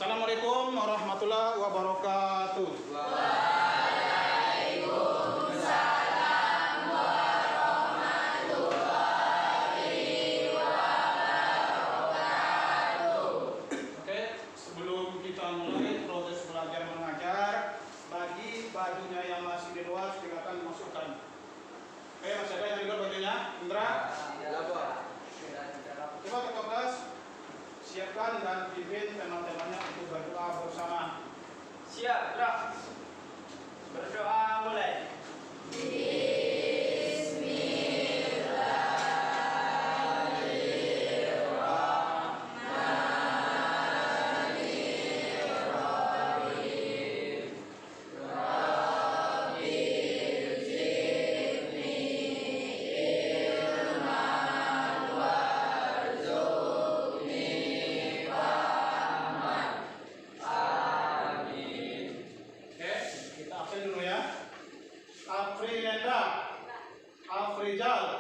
Assalamualaikum warahmatullahi wabarakatuh. Waalaikumsalam warahmatullahi wabarakatuh. Oke, sebelum kita mulai proses belajar mengajar, bagi bajunya yang masih di luar silakan masukkan. Oke, masih ada yang di luar bajunya? Indra? Coba ke kelas, siapkan dan pimpin teman-temannya untuk berdoa bersama. Siap, gerak. Berdoa mulai. Afrienda, Afrizal,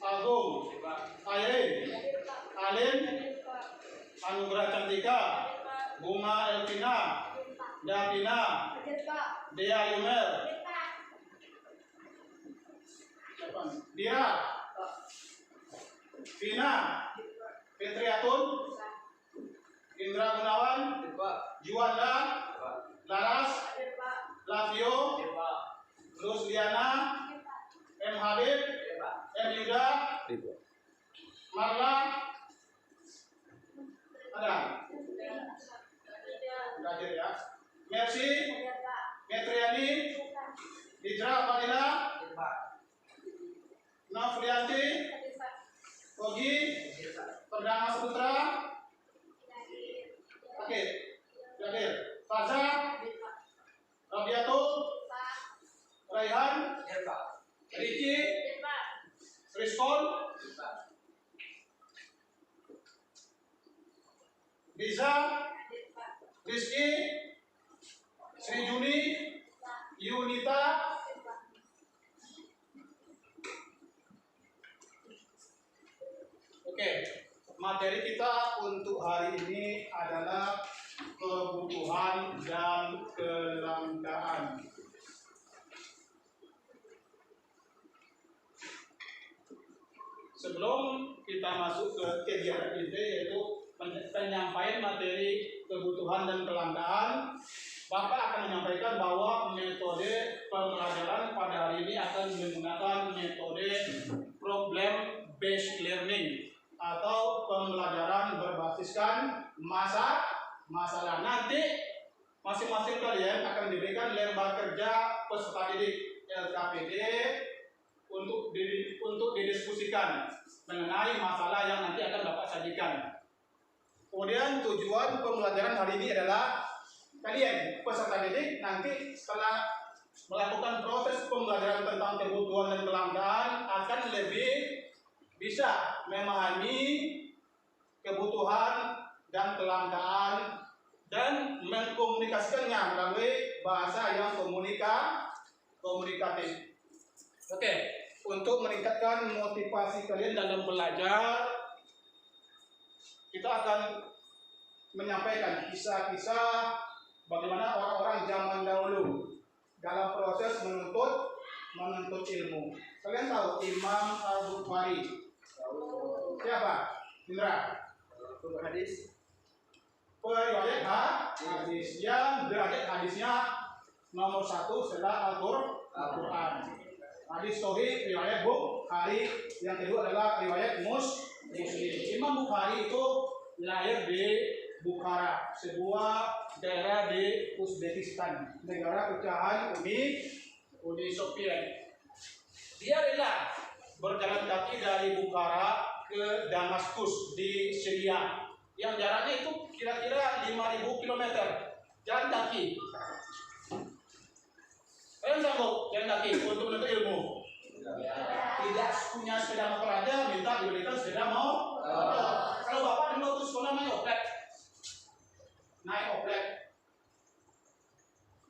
Agung, Airin, Alin, Anugerah Cantika, Bunga Elvina, Davina, Dea Yumer, Dira, Vina, Fitriatun, Indra Gunawan, Juanda, Laras, Lavio, Rusliana, M. Habib, M. Yuda, Marla, ada? Hadir ya. Mercy, Metriani, Hijra Fadila, Nafrianti, Ogi, Perdana Putra, oke, hadir. Faza, Rabiatul, Raihan, Riki, Rizkon, Riza, Rizky, Sri Juni, Yunita, oke, materi kita untuk hari ini adalah kebutuhan dan kelangkaan. Sebelum kita masuk ke kegiatan inti yaitu penyampaian materi kebutuhan dan kelangkaan, Bapak akan menyampaikan bahwa metode pembelajaran pada hari ini akan menggunakan metode problem based learning atau pembelajaran berbasiskan masalah. Nanti masing-masing kalian akan diberikan lembar kerja peserta didik LKPD untuk didiskusikan mengenai masalah yang nanti akan Bapak sajikan. Kemudian tujuan pembelajaran hari ini adalah kalian peserta didik nanti setelah melakukan proses pembelajaran tentang kebutuhan dan kelangkaan akan lebih bisa memahami kebutuhan dan kelangkaan dan mengkomunikasikannya melalui bahasa yang komunikatif. Oke, untuk meningkatkan motivasi kalian dalam belajar, kita akan menyampaikan kisah-kisah bagaimana orang-orang zaman dahulu dalam proses menuntut ilmu. Kalian tahu Imam Al-Bukhari? Siapa? Indra? Hadis. Periwayat hadis yang derajat hadisnya nomor 1 setelah Al-Quran. Hadis sahih riwayat Bukhari, yang kedua adalah riwayat Muslim. Imam Bukhari itu lahir di Bukhara, sebuah daerah di Uzbekistan, negara pecahan Uni Soviet. Dia rela berjalan kaki dari Bukhara ke Damaskus di Syria, yang jaraknya itu kira-kira 5.000 km jalan kaki. Kalian sanggup jalan kaki untuk menuntut ilmu? Tidak punya sepeda motor aja minta diberikan sepeda motor. Kalau Bapak dulu tuh sekolah naik oplek.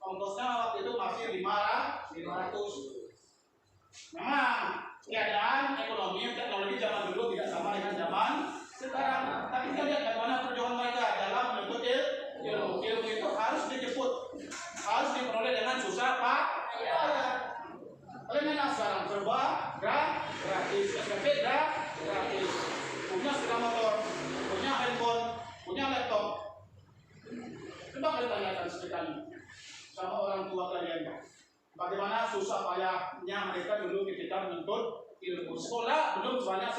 Ongkosnya waktu itu masih 500. Memang keadaan ekonomi teknologi zaman dulu tidak sama dengan zaman sekarang. Tapi kita lihat bagaimana perjuangan mereka dalam menuntut sekali sama orang tua kalian. Bagaimana susah payahnya mereka dulu ketika menuntut ilmu. Sekolah belum sebanyak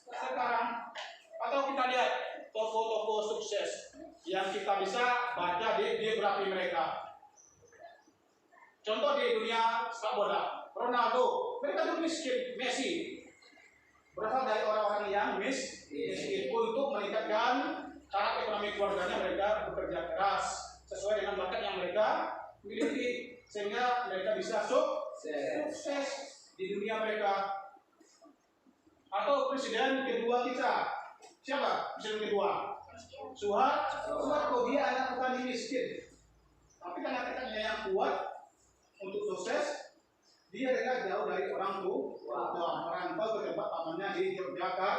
sekarang. Atau kita lihat tokoh-tokoh sukses yang kita bisa baca di biografi mereka. Contoh di dunia sepak bola, Ronaldo, mereka dulu miskin. Messi berasal dari orang-orang yang miskin. Untuk meningkatkan taraf ekonomi keluarganya, mereka bekerja keras sesuai dengan bakat yang mereka miliki, sehingga mereka bisa sukses di dunia mereka. Atau presiden kedua kita, siapa presiden kedua? Soeharto. Dia anak petani miskin, tapi karena tekadnya yang kuat untuk sukses, dia jauh dari orang tua, merantau ke tempat pamannya di Yogyakarta.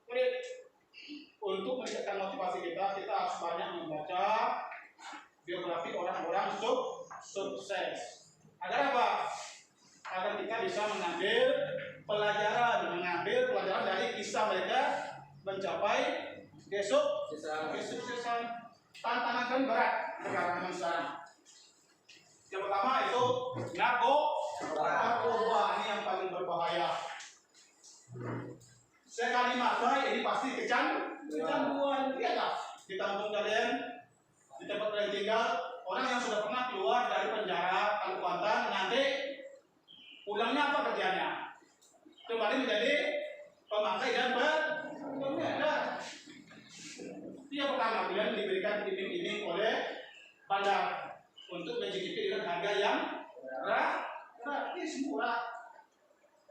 Jadi, untuk meningkatkan motivasi kita harus banyak membaca biografi orang-orang sukses. Agar apa? Agar kita bisa mengambil pelajaran dari kisah mereka mencapai kesuksesan. Tantangan kan berat sekarang. Yang pertama itu narkoba, ini yang paling berbahaya. Sekali makan ini pasti kecanduan. Lihat tak di kampung kalian, di tempat kalian tinggal, orang yang sudah pernah keluar dari penjara Kalimantan, nanti pulangnya apa kerjanya? Kembali menjadi pemakai dan pengedar. Yang pertama, kalian diberikan iming-iming oleh bandar untuk mencicipi dengan harga yang gratis, murah.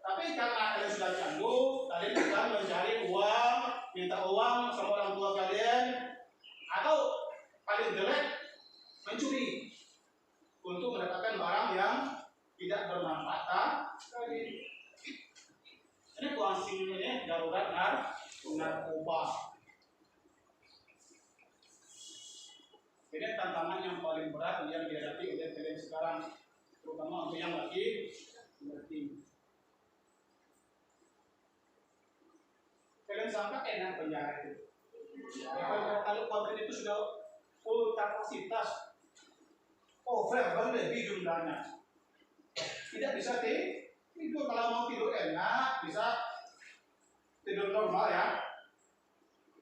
Tapi karena kalian sudah candu, kalian akan mencari uang, minta uang sama orang tua kalian, atau paling jelek mencuri untuk mendapatkan barang yang tidak bermanfaat. Ini kuansing ini darurat narkoba. Ini tantangan yang paling berat yang dihadapi oleh kalian sekarang, terutama untuk yang lagi berarti. Kalian sangka enak penjara itu? Ya, kalau konten itu sudah full kapasitas, over berlebih jumlahnya, tidak bisa tidur. Kalau mau tidur enak, bisa tidur normal ya.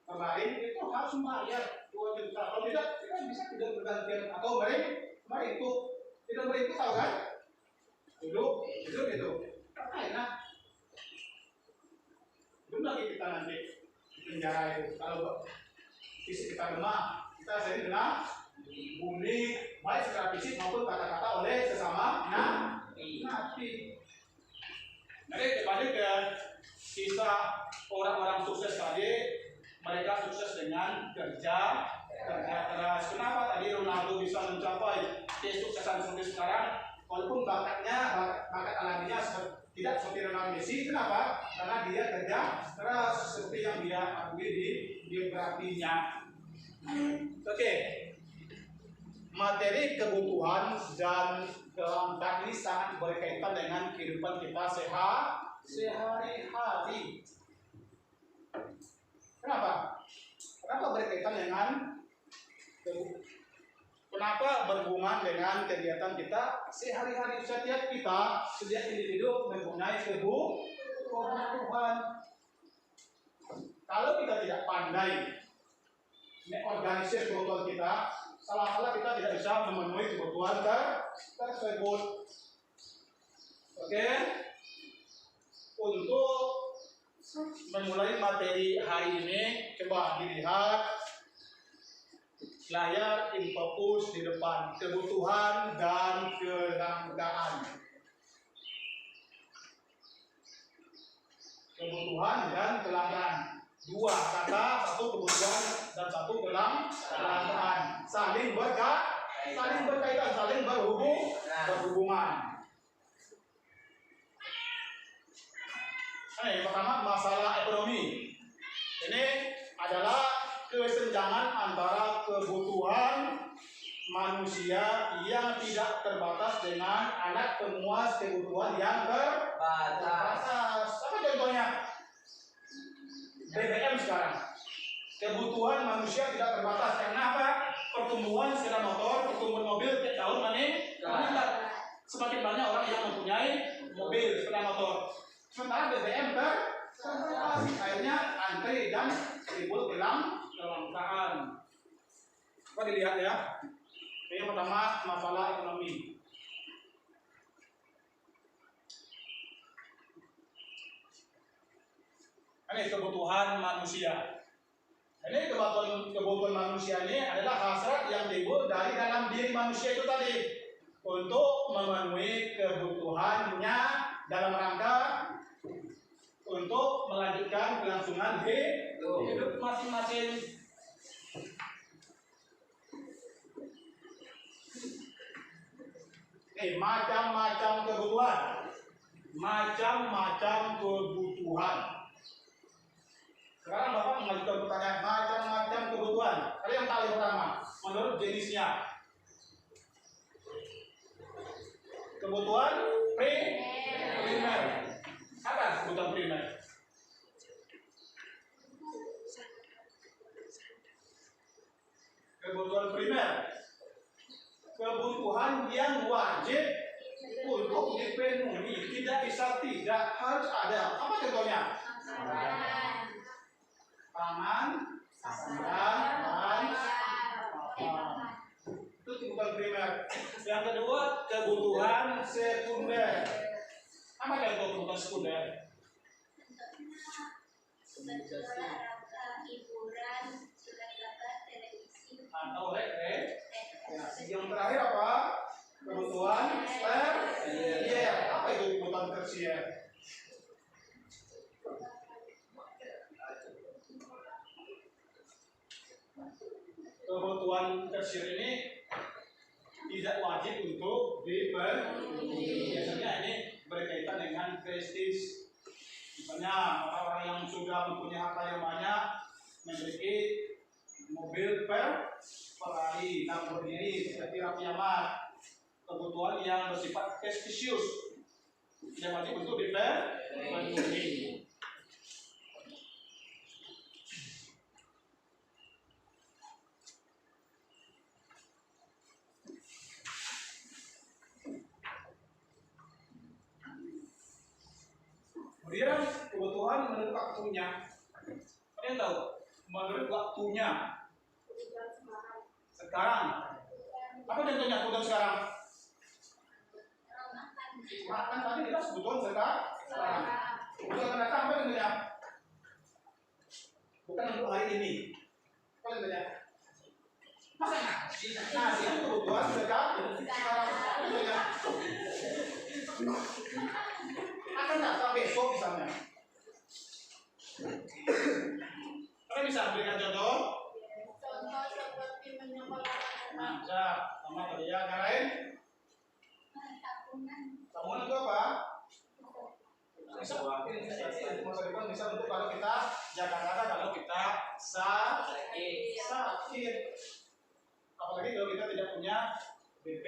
Kemarin itu harus membayar 2 juta. Kalau tidak, kita bisa tidur bergantian atau itu tidur itu tahu kan? Duduk gitu. Enak. Belum lagi kita nanti di penjara itu. Kalau fisik kita lemah, kita sering kena bully, baik secara fisik maupun kata-kata oleh sesama napi. Jadi kembali ke kisah orang-orang sukses tadi, mereka sukses dengan kerja keras. Kenapa tadi Ronaldo bisa mencapai kesuksesan seperti sekarang? Walaupun bakat alaminya tidak seperti Ronaldo Messi, kenapa? Karena dia kerja keras seperti yang dia akui di biografinya. Oke. Materi kebutuhan dan kelantan ini sangat berkaitan dengan kehidupan kita sehari-hari. Kenapa? Kenapa berkaitan dengan kenapa berhubungan dengan kegiatan kita sehari-hari? Setiap individu mempunyai kebutuhan. Kalau kita tidak pandai mengorganisir kebutuhan kita, salah-salah kita tidak bisa memenuhi kebutuhan tersebut. Oke? Untuk memulai materi hari ini, coba dilihat layar infokus di depan, kebutuhan dan kelangkaan. Kebutuhan dan kelangkaan. 2 kata, 1 kebutuhan dan 1 kelangkaan. Saling berkaitan, saling berhubungan. Yang pertama, masalah ekonomi. Ini adalah kesenjangan antara kebutuhan manusia yang tidak terbatas dengan alat pemuas kebutuhan yang terbatas. Apa contohnya? BBM sekarang. Kebutuhan manusia tidak terbatas. Karena apa? pertumbuhan sepeda motor, pertumbuhan mobil tiap tahun meningkat. Semakin banyak orang yang mempunyai mobil sepeda motor. Sementara BBM akhirnya antri dan timbul kelangkaan. Coba dilihat ya. Yang pertama masalah ekonomi. Ini kebutuhan manusia. Ini kebutuhan manusia ini adalah hasrat yang timbul dari dalam diri manusia itu tadi untuk memenuhi kebutuhannya dalam rangka untuk melanjutkan kelangsungan hidup masing-masing. Macam-macam kebutuhan. Macam-macam kebutuhan. Sekarang Bapak mengajukan pertanyaan macam-macam kebutuhan. Tadi yang paling pertama, menurut jenisnya. Kebutuhan primer. Apa kebutuhan primer? Kebutuhan primer. Kebutuhan yang wajib untuk dipenuhi, tidak bisa tidak, harus ada. Apa contohnya? Pangan, dan itu kebutuhan primer. Yang kedua, kebutuhan sekunder. Apa contoh kebutuhan sekunder? Hiburan, surat kabar, televisi, Atau rekreasi. Yang terakhir apa? Kebutuhan tersier. Apa itu kebutuhan tersier? Kebutuhan tersier ini tidak wajib untuk dipenuhi. Biasanya ini berkaitan dengan prestis. Misalnya orang-orang yang sudah mempunyai harta yang banyak, memiliki mobil per hari, Lamborghini, seperti Raffi Ahmad. Kebutuhan yang bersifat prestisius tidak wajib untuk dipenuhi. Kemudian kebutuhan menurut waktunya. Kalian tahu? Menurut waktunya. Sekarang. Apa contohnya kebutuhan sekarang? Makan tadi kita kebutuhan sekarang. Kebutuhan akan datang apa contohnya? Bukan untuk hari ini. Apa contohnya? Masa nasi? Nasi itu kebutuhan sekarang. Apa contohnya? Akan datang besok misalnya. Kalian bisa berikan contoh? contoh seperti menyekolahkan Nah, sama tadi ya, yang lain? tabungan, Tabungan itu apa? Bisa masa depan bisa untuk kalau kita jaga kata, kalau kita sakit. Apalagi kalau kita tidak punya BP.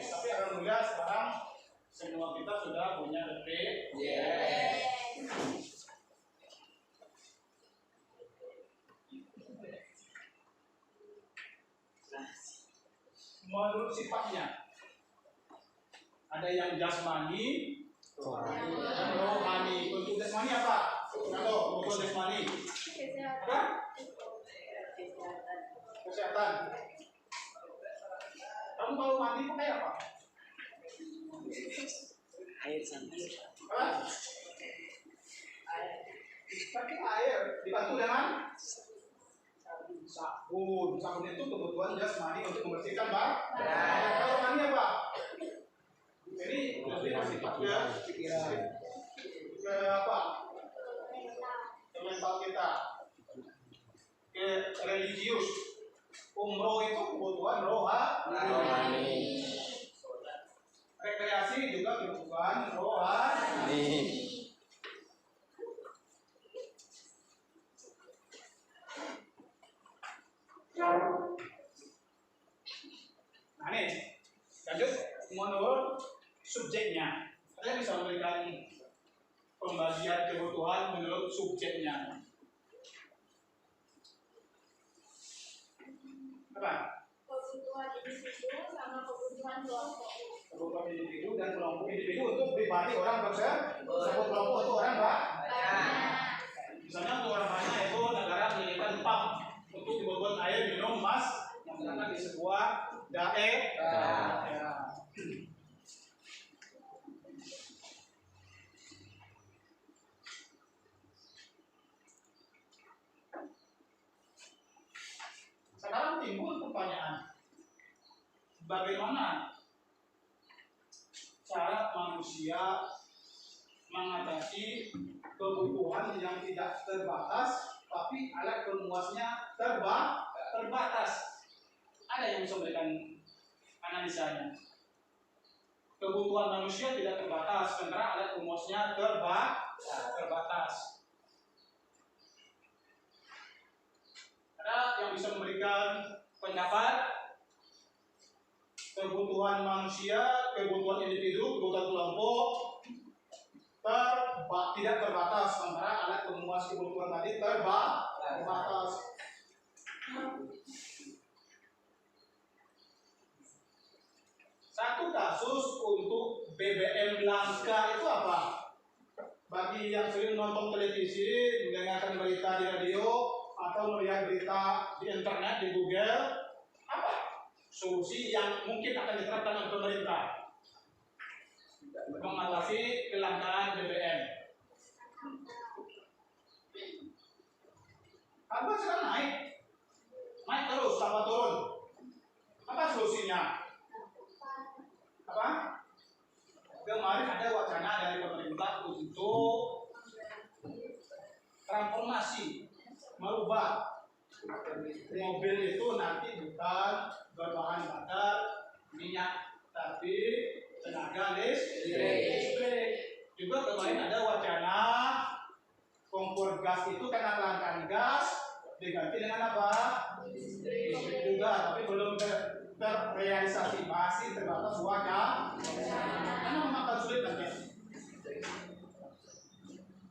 Tapi alhamdulillah sekarang semua kita sudah punya BP. Menurut sifatnya ada yang jasmani dan rohani. Untuk jasmani apa? Kalau untuk jasmani apa? Kesehatan. Kamu kalau mandi pakai apa? Air santai. Apa? Pakai air dibantu dengan sabun. Sabun itu kebutuhan jasmani untuk membersihkan badan. Kalau mandi apa? Jadi lebih bersifat ke apa? Ke mental kita, ke religius. Umroh itu kebutuhan rohani. Rekreasi juga kebutuhan rohani. Nah ini, lanjut menurut subjeknya. Saya bisa memberikan pembagian kebutuhan menurut subjeknya. Apa? Kebutuhan individu sama kebutuhan kelompok. Kebutuhan individu dan kelompok. Individu untuk pribadi orang tersebut, kelompok itu orang misalnya untuk orang banyak itu negara menyediakan pump untuk dibuat air minum yang terdapat di sebuah daerah. Sekarang timbul pertanyaan, bagaimana cara manusia mengatasi kebutuhan yang tidak terbatas, tapi alat pemuasnya terbatas? Ada yang bisa memberikan analisanya? Kebutuhan manusia tidak terbatas, sementara alat pemuasnya terbatas. Ada yang bisa memberikan pendapat? Kebutuhan manusia, kebutuhan individu, kebutuhan kelompok tidak terbatas, sementara alat pemuas kebutuhan tadi terbatas. Satu kasus untuk BBM langka itu apa? Bagi yang sering nonton televisi, mendengarkan berita di radio, atau melihat berita di internet, di Google, apa solusi yang mungkin akan diterapkan oleh pemerintah mengatasi kelangkaan BBM? Harga sekarang naik terus tanpa turun. Apa solusinya? Apa? Kemarin ada wacana dari pemerintah untuk transformasi, merubah mobil itu nanti bukan berbahan bakar minyak, tapi tenaga listrik. Juga kemarin ada wacana kompor gas itu karena kelangkaan gas diganti dengan apa? Listrik juga, tapi belum terrealisasi, masih terbatas wacana. Karena memang akan sulit nanti.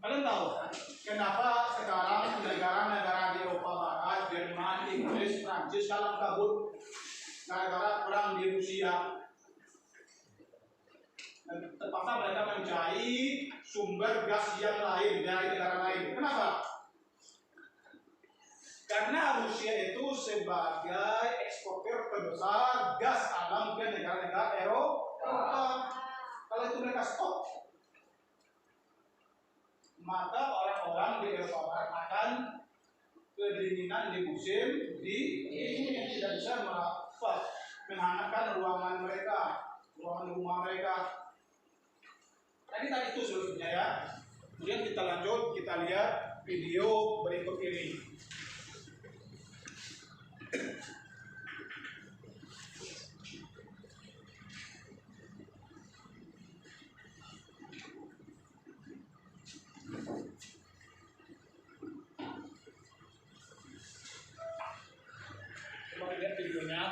Kalian tahu kenapa sekarang negara-negara di Eropa Barat, Jerman, Inggris, Prancis kalang kabut gara-gara perang di Rusia? Dan terpaksa mereka mencari sumber gas yang lain dari negara lain. Kenapa? Karena Rusia itu sebagai eksportir terbesar gas alam ke negara-negara Eropa. Kalau itu mereka stop, maka orang-orang di Eropa Barat akan kedinginan di musim dingin yang tidak bisa menghangatkan ruangan mereka, ruangan rumah mereka. Tadi itu solusinya ya. Kemudian kita lanjut, kita lihat video berikut ini. Coba lihat videonya.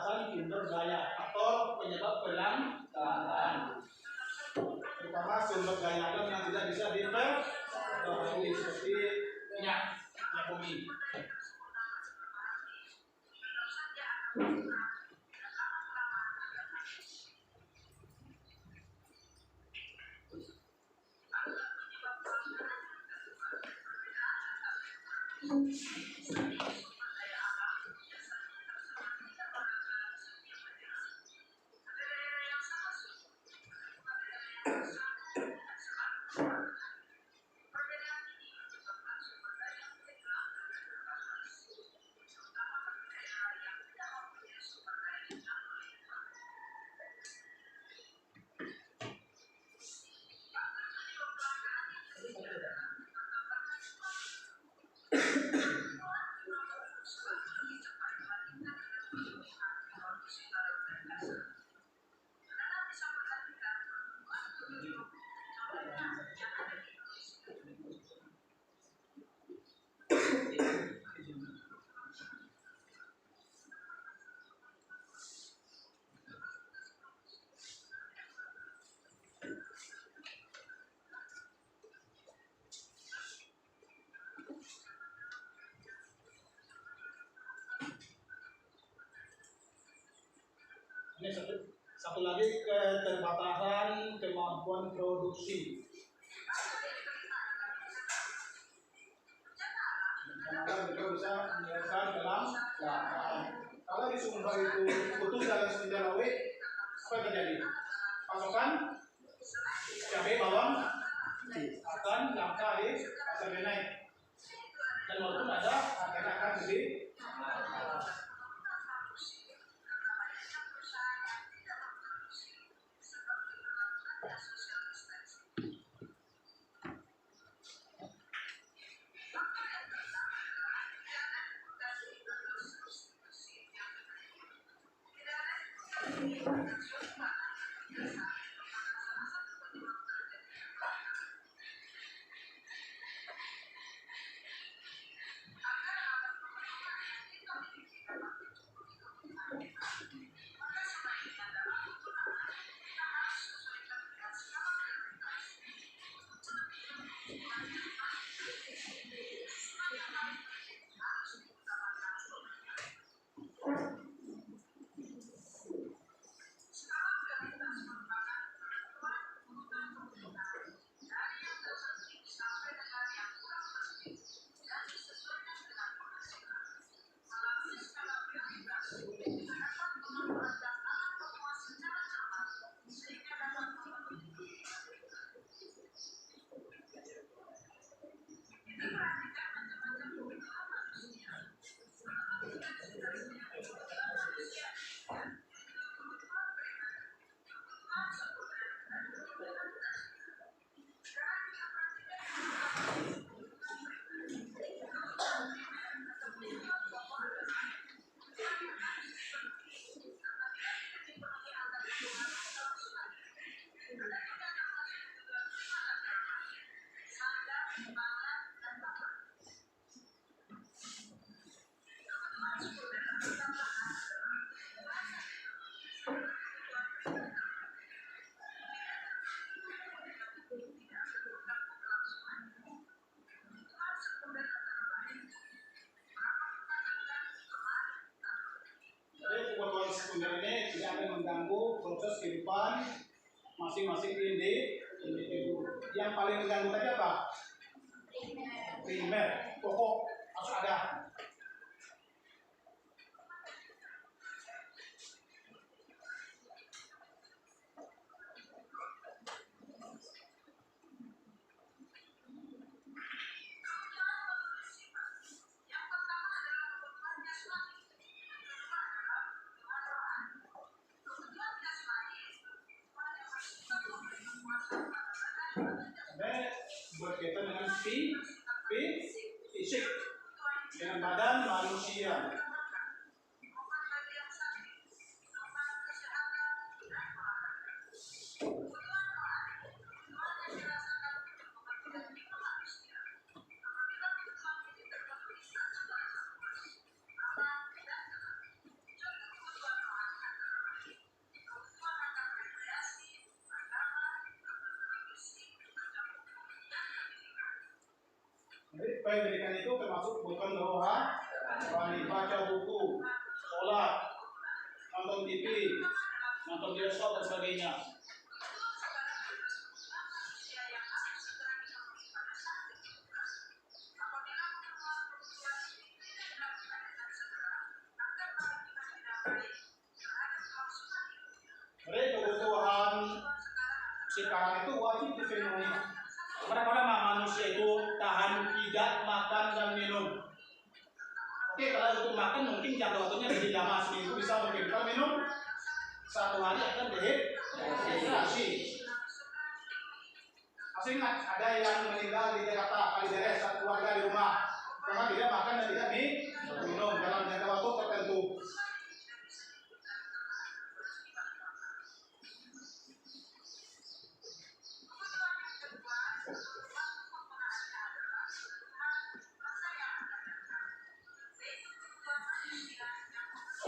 perbatasan sumber daya atau penyebab pelanggaran. Terutama sumber daya alam yang tidak bisa diperbarui seperti minyak bumi. Ini satu lagi keterbatasan kemampuan produksi. Karena mereka bisa menyelesaikan dalam kalau di Sumba itu putus dalam senjata apa yang terjadi? Pasokan cabai bawang akan langka di pasar naik. Dan walaupun ada harganya akan lebih kebutuhan sekunder ini tidak akan mengganggu proses kehidupan masing-masing individu. Yang paling mengganggu tadi apa? Primer, pokok harus ada. Berkaitan dengan fisik dengan badan manusia. Jadi pendidikan itu termasuk bukan rohani, baca buku, sholat, nonton TV, nonton bioskop dan sebagainya. Jadi kebutuhan sekarang itu wajib dipenuhi. Karena manusia itu tahan tidak makan dan minum. Oke, kalau untuk makan mungkin jangka waktunya lebih lama, seminggu bisa mungkin. Kalau minum 1 hari akan dehidrasi. Masih ingat ada yang meninggal di Jakarta, Kalideres, satu keluarga di rumah karena tidak makan dan tidak minum dalam jangka waktu tertentu.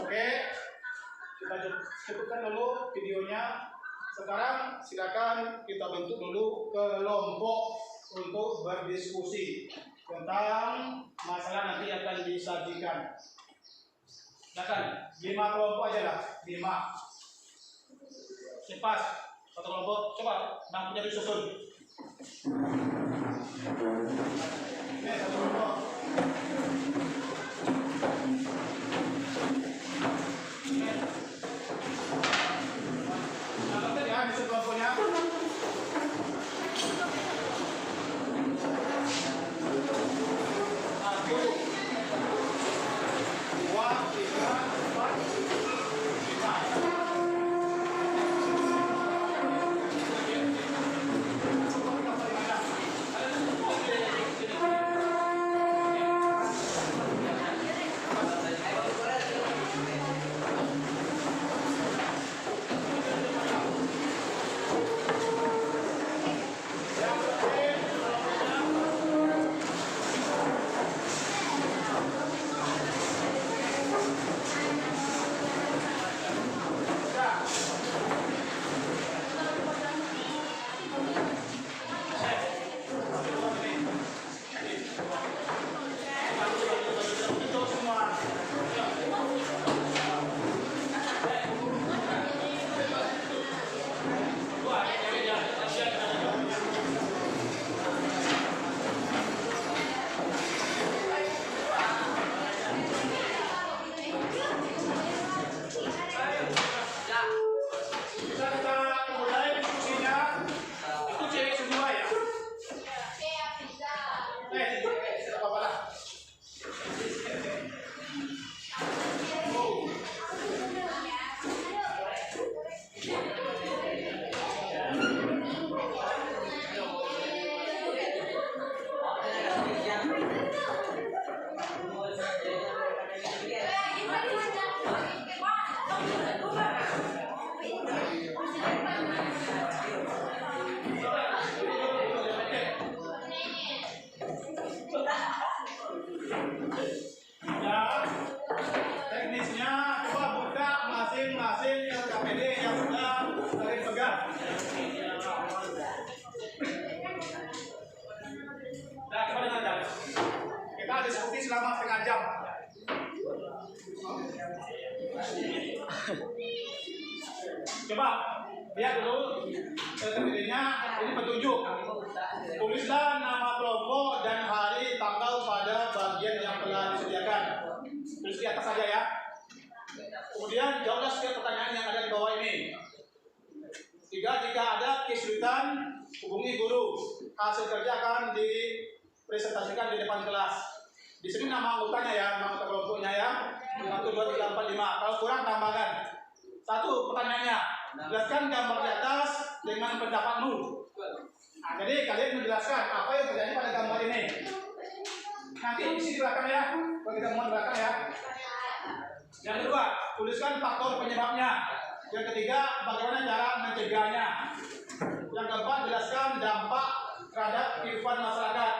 Oke, kita cukupkan dulu videonya. Sekarang silakan kita bentuk dulu kelompok untuk berdiskusi tentang masalah nanti akan disajikan. Silakan, 5 kelompok aja lah, 5. Cepat, 1 kelompok, coba bangkunya disusun. Ini 1 kelompok. Di kelompoknya. 1, 2, 3, 4, 5. Coba lihat dulu terpilihnya, ini petunjuk. Tulislah nama kelompok dan hari tanggal pada bagian yang telah disediakan. Tulis di atas saja ya. Kemudian jawablah setiap pertanyaan yang ada di bawah ini. 3, jika ada kesulitan hubungi guru. Hasil kerja akan dipresentasikan di depan kelas. Di sini nama anggotanya ya, nama kelompoknya ya. 1, 2, 3, 4, 5. Kalau kurang tambahkan. 1, pertanyaannya, jelaskan gambar di atas dengan pendapatmu. Nah, jadi kalian menjelaskan apa yang terjadi pada gambar ini. Nanti isi di belakang ya, kalau kita mau di belakang ya. Yang kedua, tuliskan faktor penyebabnya. Yang ketiga, bagaimana cara mencegahnya. Yang keempat, jelaskan dampak terhadap kehidupan masyarakat.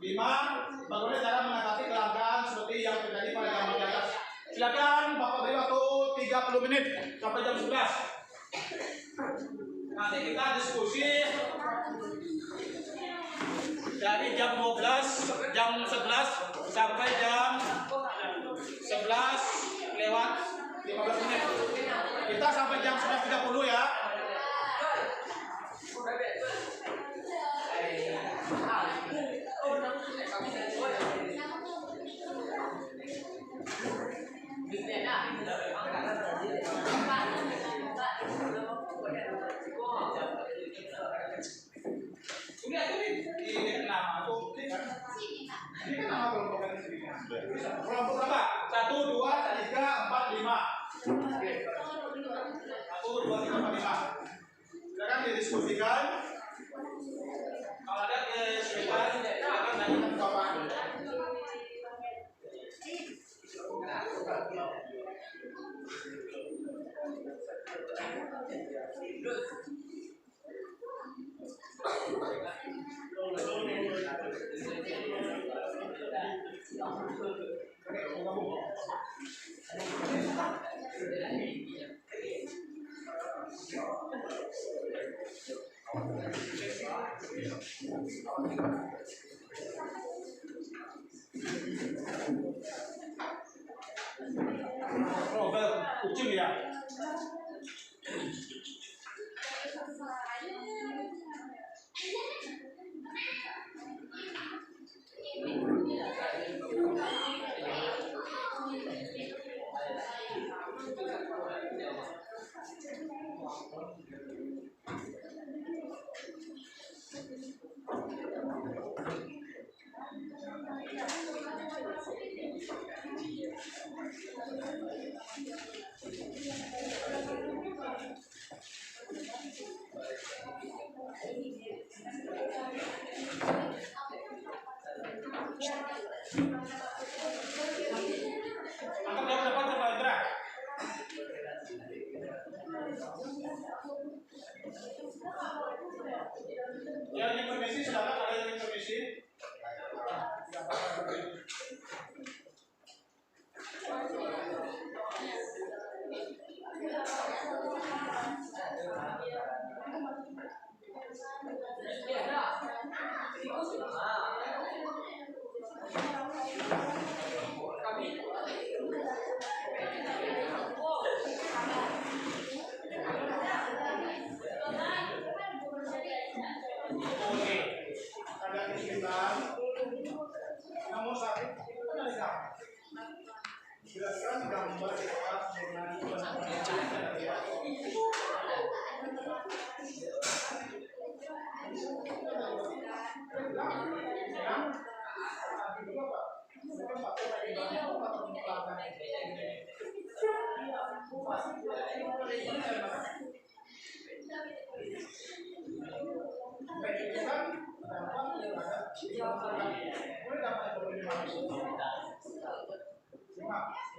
5, bagaimana cara mengatasi kelangkaan seperti yang terjadi pada gambar di atas. Silakan Bapak beri waktu 30 menit sampai jam 11. Nanti kita diskusi dari jam 12, jam 11 sampai jam 11 lewat 15 menit. Kita sampai jam 11.30 ya. Kelompok berapa? 1, 2, 3, 4, 5. 1, 2, 3, 4, 5. Silakan didiskusikan. Kalau ada kesulitan, silakan tanyakan ke Bapak. Ujung ya. Angkat jawab depan Pak Indra. Yang informasi silakan, ada yang informasi. Oke, ada kesulitan. Nomor 1, jelaskan gambar dekat dengan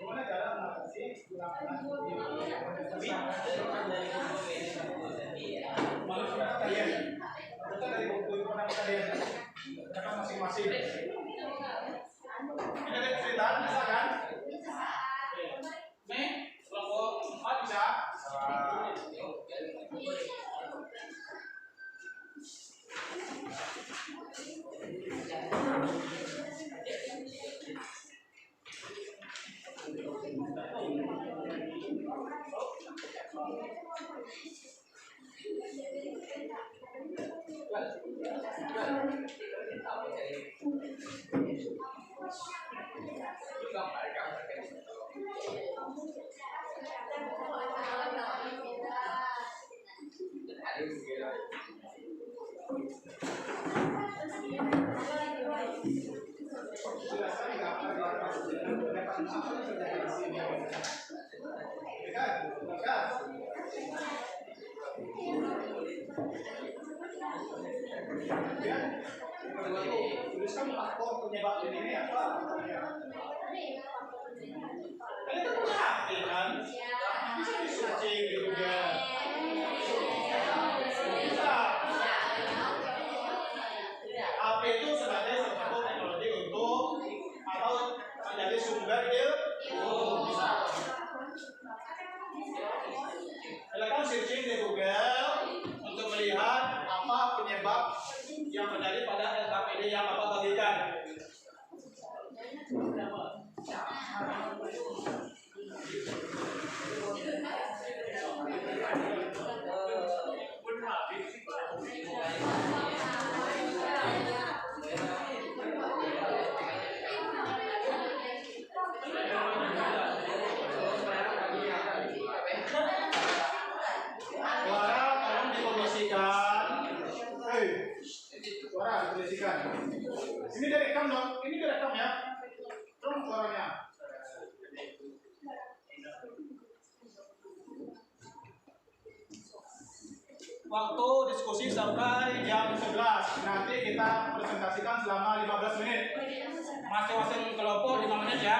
gimana cara mengatasi manusia kalian? Kita dari buku kalian, mereka masing-masing. Ini ada kesulitan, bisa kan? Nih, kelompok 4 bisa. Tuliskan faktor penyebab ini apa? Kalian kan punya HP kan? Bisa di-searching di Google. Bisa. HP itu sebagai satu teknologi untuk atau menjadi sumber ilmu. Bisa. Silakan searching di Google untuk melihat apa penyebab yang terjadi pada SKPD yang Bapak bagikan? Suara tolong dikondisikan. Suara dikondisikan. Ini direkam dong. Ini direkam ya. Tolong suaranya. Waktu diskusi sampai jam 11. Nanti kita presentasikan selama 15 menit. Masing-masing kelompok 5 menit ya.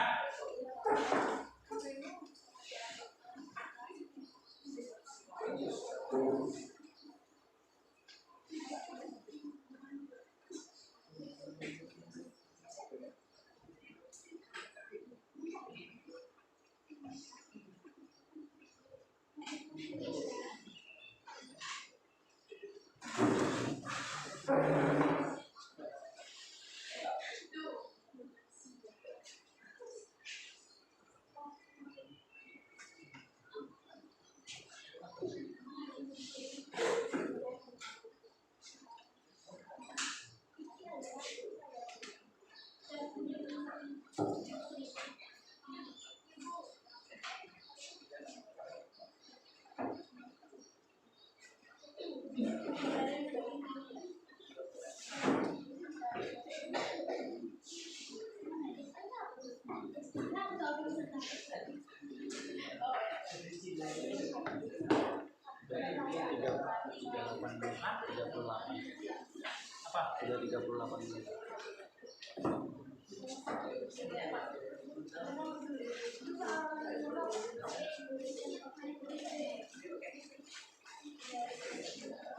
Apa? Sudah 38 menit.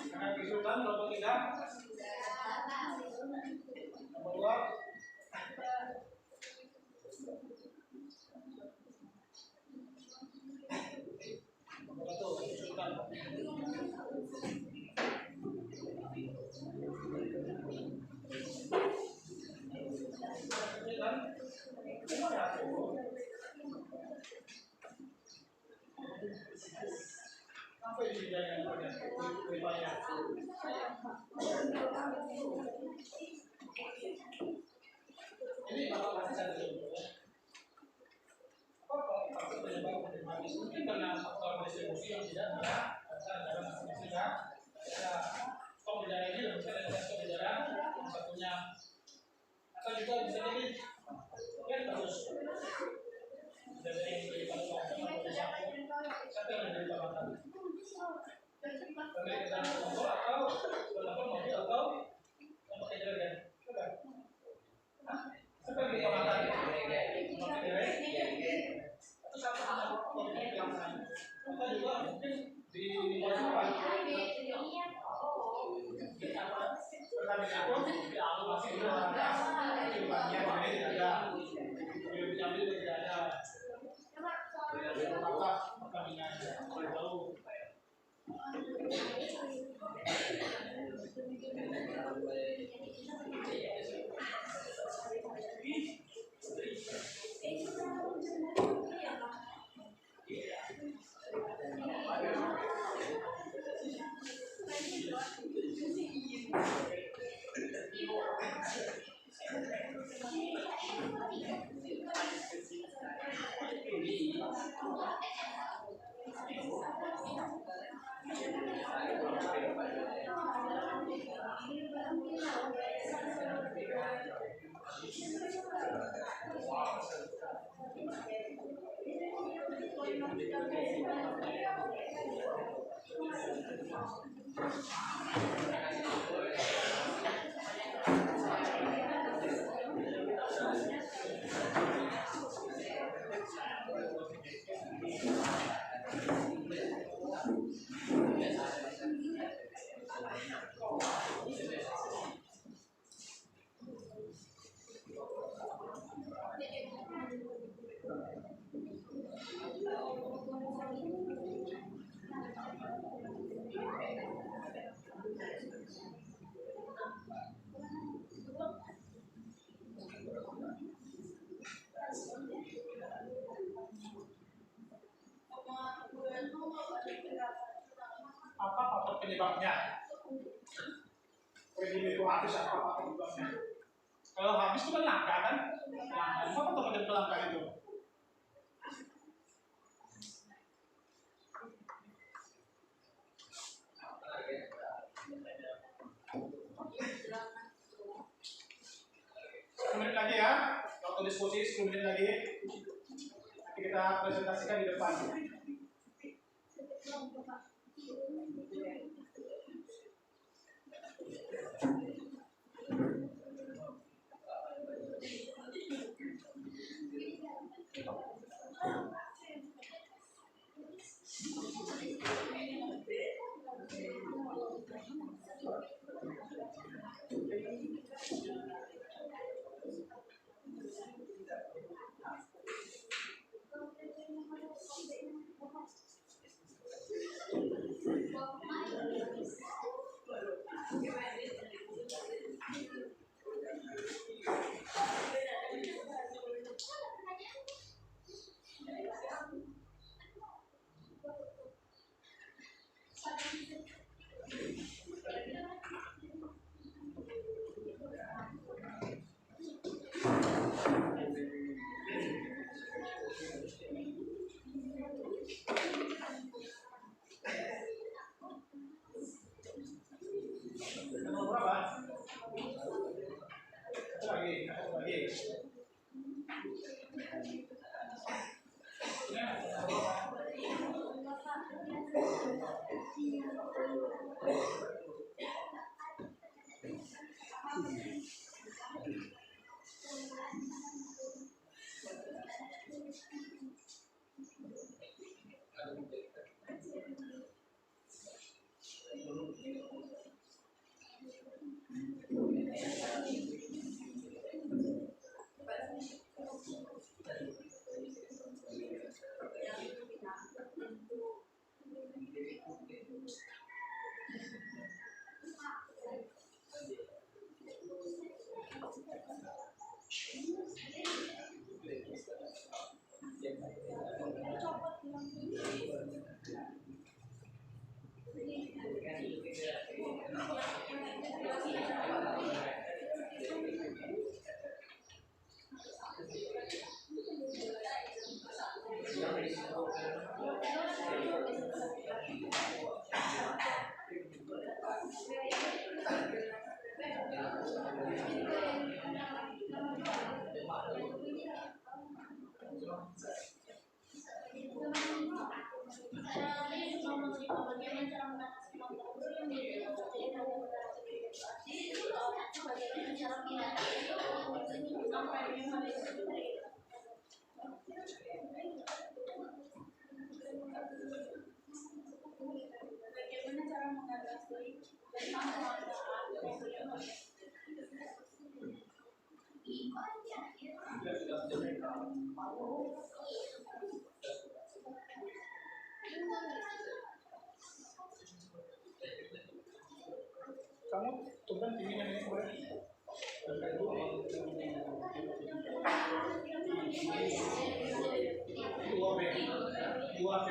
Karena kesulitan kelompok 3. Nomor 2. Nomor 1 kesulitan. Apa yang dijalankan pada upaya? Ini Bapak masih satu ya. Apa faktor penyebab problematis mungkin karena faktor distribusi yang tidak dalam masing-masing ya. Stok udara ini lebih besar dari stok udara yang satunya, atau juga bisa jadi kan bagus. Dari yang dari Bapak siapa yang dari Bapak? Pemilik kendaraan motor atau berlaku mobil atau yang pakai jeragan? Coba. Seperti Bapak tadi. Atau satu anak mobil pelaksanaan. Atau juga mungkin di Jawa. Pertamina pun dialokasi dulu di bagian mana tidak ada. Mobil diambil tidak ada. Apa Pertamina tahu. segini itu habis apa juga. Kalau habis itu kan langka kan? Langka. Apa teman kelangkaan itu? Menit lagi ya, waktu diskusi 10 menit lagi. Nanti kita presentasikan di depan. Kamu tumben tinggi yang ini boleh. Dua P.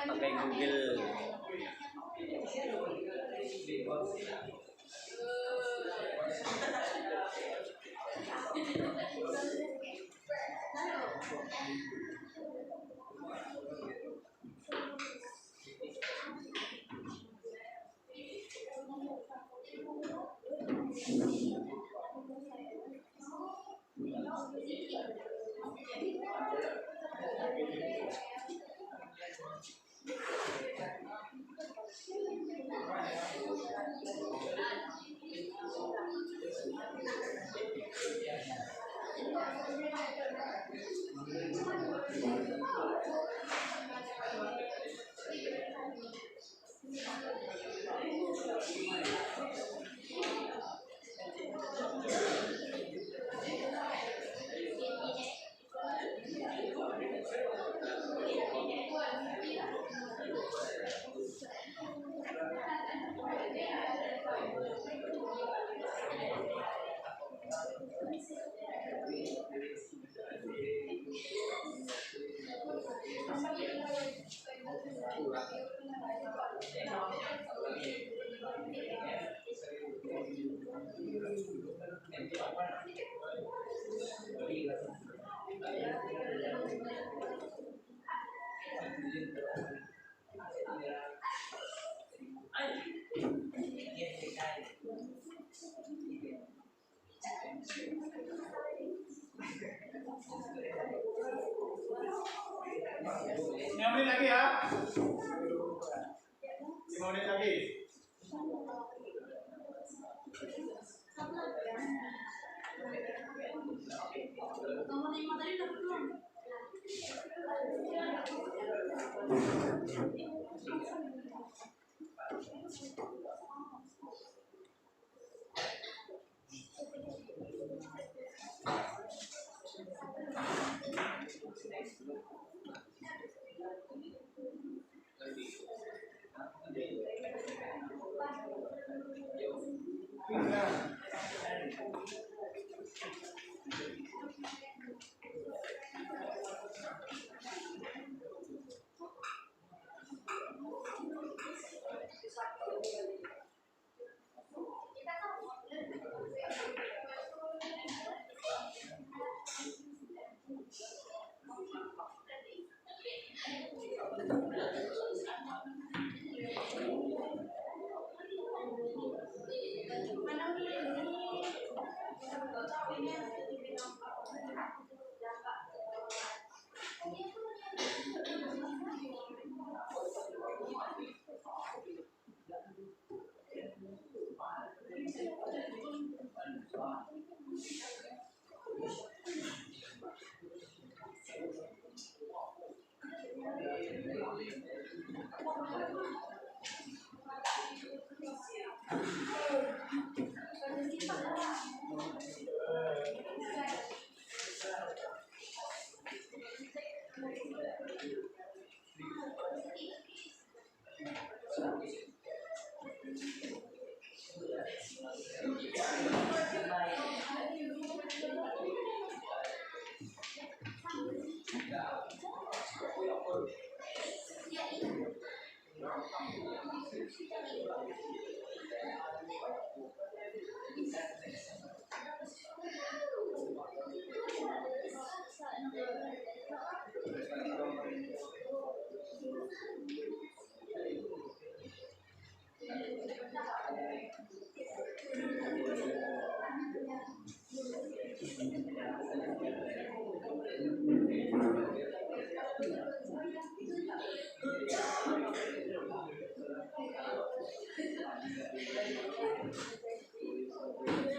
Pakai Google. 5 menit lagi ya. 5 menit lagi. Nomor 5 tadi udah belum?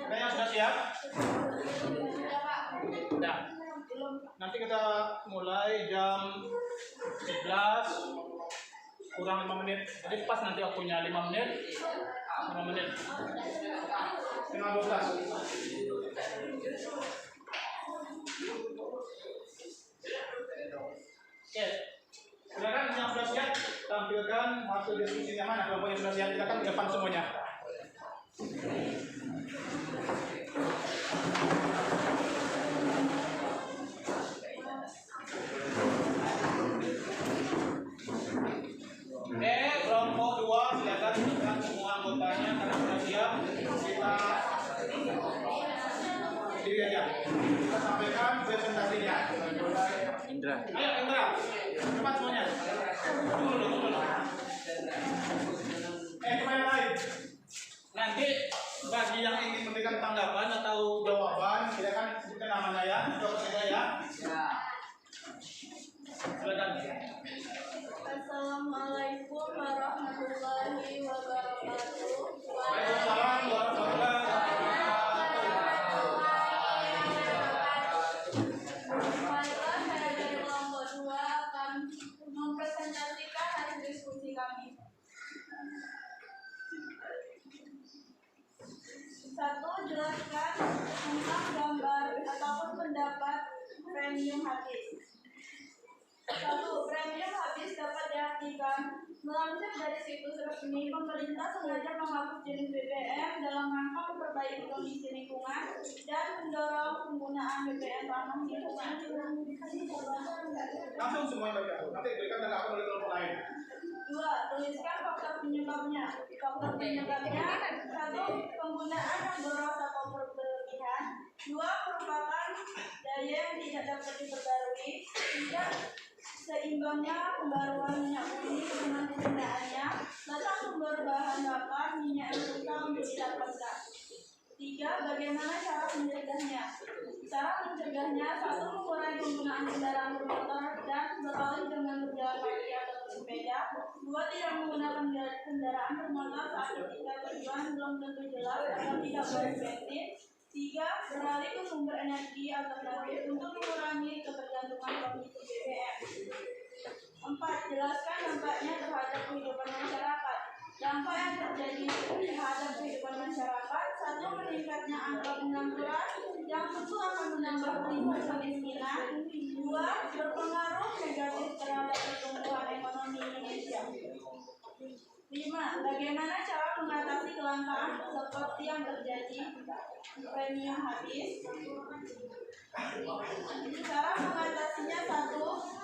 Ada yang sudah siap? Sudah. Nanti kita mulai jam 11 kurang 5 menit. Jadi pas nanti waktunya 5 menit, 5 menit. Setengah 12. Oke. Silakan yang sudah siap tampilkan hasil diskusinya mana. Kelompok yang sudah siap silakan ke depan semuanya. Kelompok 2 silakan tunjukkan semua anggotanya karena sudah siap. Kita diri aja. Kita sampaikan presentasinya. Indra. Ayo Indra, cepat semuanya. Tunggu dulu. Kemana lain? Nanti bagi yang ingin memberikan tanggapan atau jawaban, silakan sebutkan namanya ya, jawaban saya ya. Silakan. Assalamualaikum warahmatullahi wabarakatuh. Waalaikumsalam warahmatullahi wabarakatuh. Baiklah, saya dari kelompok 2 akan mempresentasikan hasil diskusi kami. 1. Jelaskan tentang gambar ataupun pendapat premium habis. 1. Premium habis dapat diartikan melansir dari situs resmi, pemerintah sengaja menghapus jenis BBM dalam rangka memperbaiki kondisi lingkungan dan mendorong penggunaan BBM ramah lingkungan. Langsung semuanya baca. Nanti berikan tanggapan oleh kelompok lain. 2. Tuliskan faktor penyebabnya. Faktor penyebabnya: 1. Penggunaan yang boros atau berlebihan. 2. Merupakan daya yang tidak dapat diperbarui. 3. Seimbangnya pembaruan minyak bumi dengan penggunaannya. Tata sumber bahan didapatkan. 3. Bagaimana cara mencegahnya? Cara mencegahnya: 1. Mengurangi penggunaan kendaraan bermotor dan beralih dengan berjalan kaki atau bersepeda. 2. Tidak menggunakan kendaraan bermotor saat ketika tujuan belum tentu jelas atau tidak boros bensin. 3. Beralih ke sumber energi alternatif untuk mengurangi ketergantungan konsumsi BBM. 4. Jelaskan dampaknya terhadap kehidupan masyarakat. Dampak yang terjadi terhadap kehidupan masyarakat: 1. Meningkatnya angka pengangguran yang tentu akan menambah tingkat kemiskinan. 2. Berpengaruh negatif terhadap pertumbuhan ekonomi Indonesia. 5. Bagaimana cara mengatasi kelangkaan seperti yang terjadi premium habis? Cara mengatasinya: 1.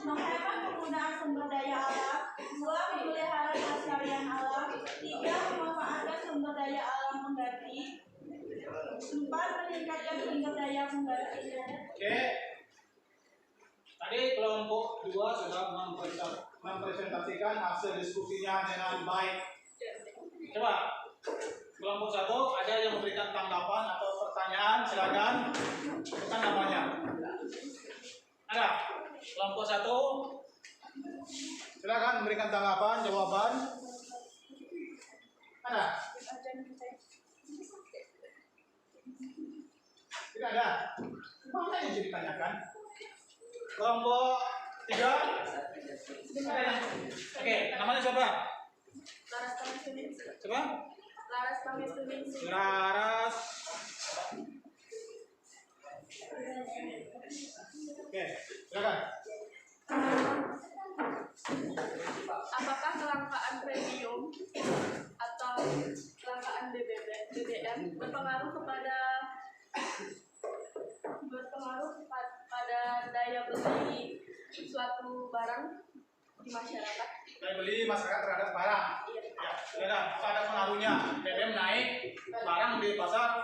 Menghemat penggunaan sumber daya alam. 2. Memelihara kelestarian alam. 3. Memanfaatkan sumber daya alam pengganti. 4. Meningkatkan sumber daya pengganti. Oke. Tadi kelompok 2 sudah mempresentasikan hasil diskusinya dengan baik. Coba kelompok 1 ada yang memberikan tanggapan atau pertanyaan, silakan bukan namanya. Ada kelompok 1, silakan memberikan tanggapan, jawaban. Ada? Tidak ada. Mana yang jadi ditanyakan? Kelompok 3. Oke, namanya siapa? Laras Pamistuningsi. Coba? Laras Pamistuningsi. Laras. Oke, silakan. Apakah kelangkaan premium atau kelangkaan BBM berpengaruh pada daya beli suatu barang di masyarakat? Daya beli masyarakat terhadap barang. Iya. Ya, silakan. Apa ada pengaruhnya? BBM naik, barang di pasar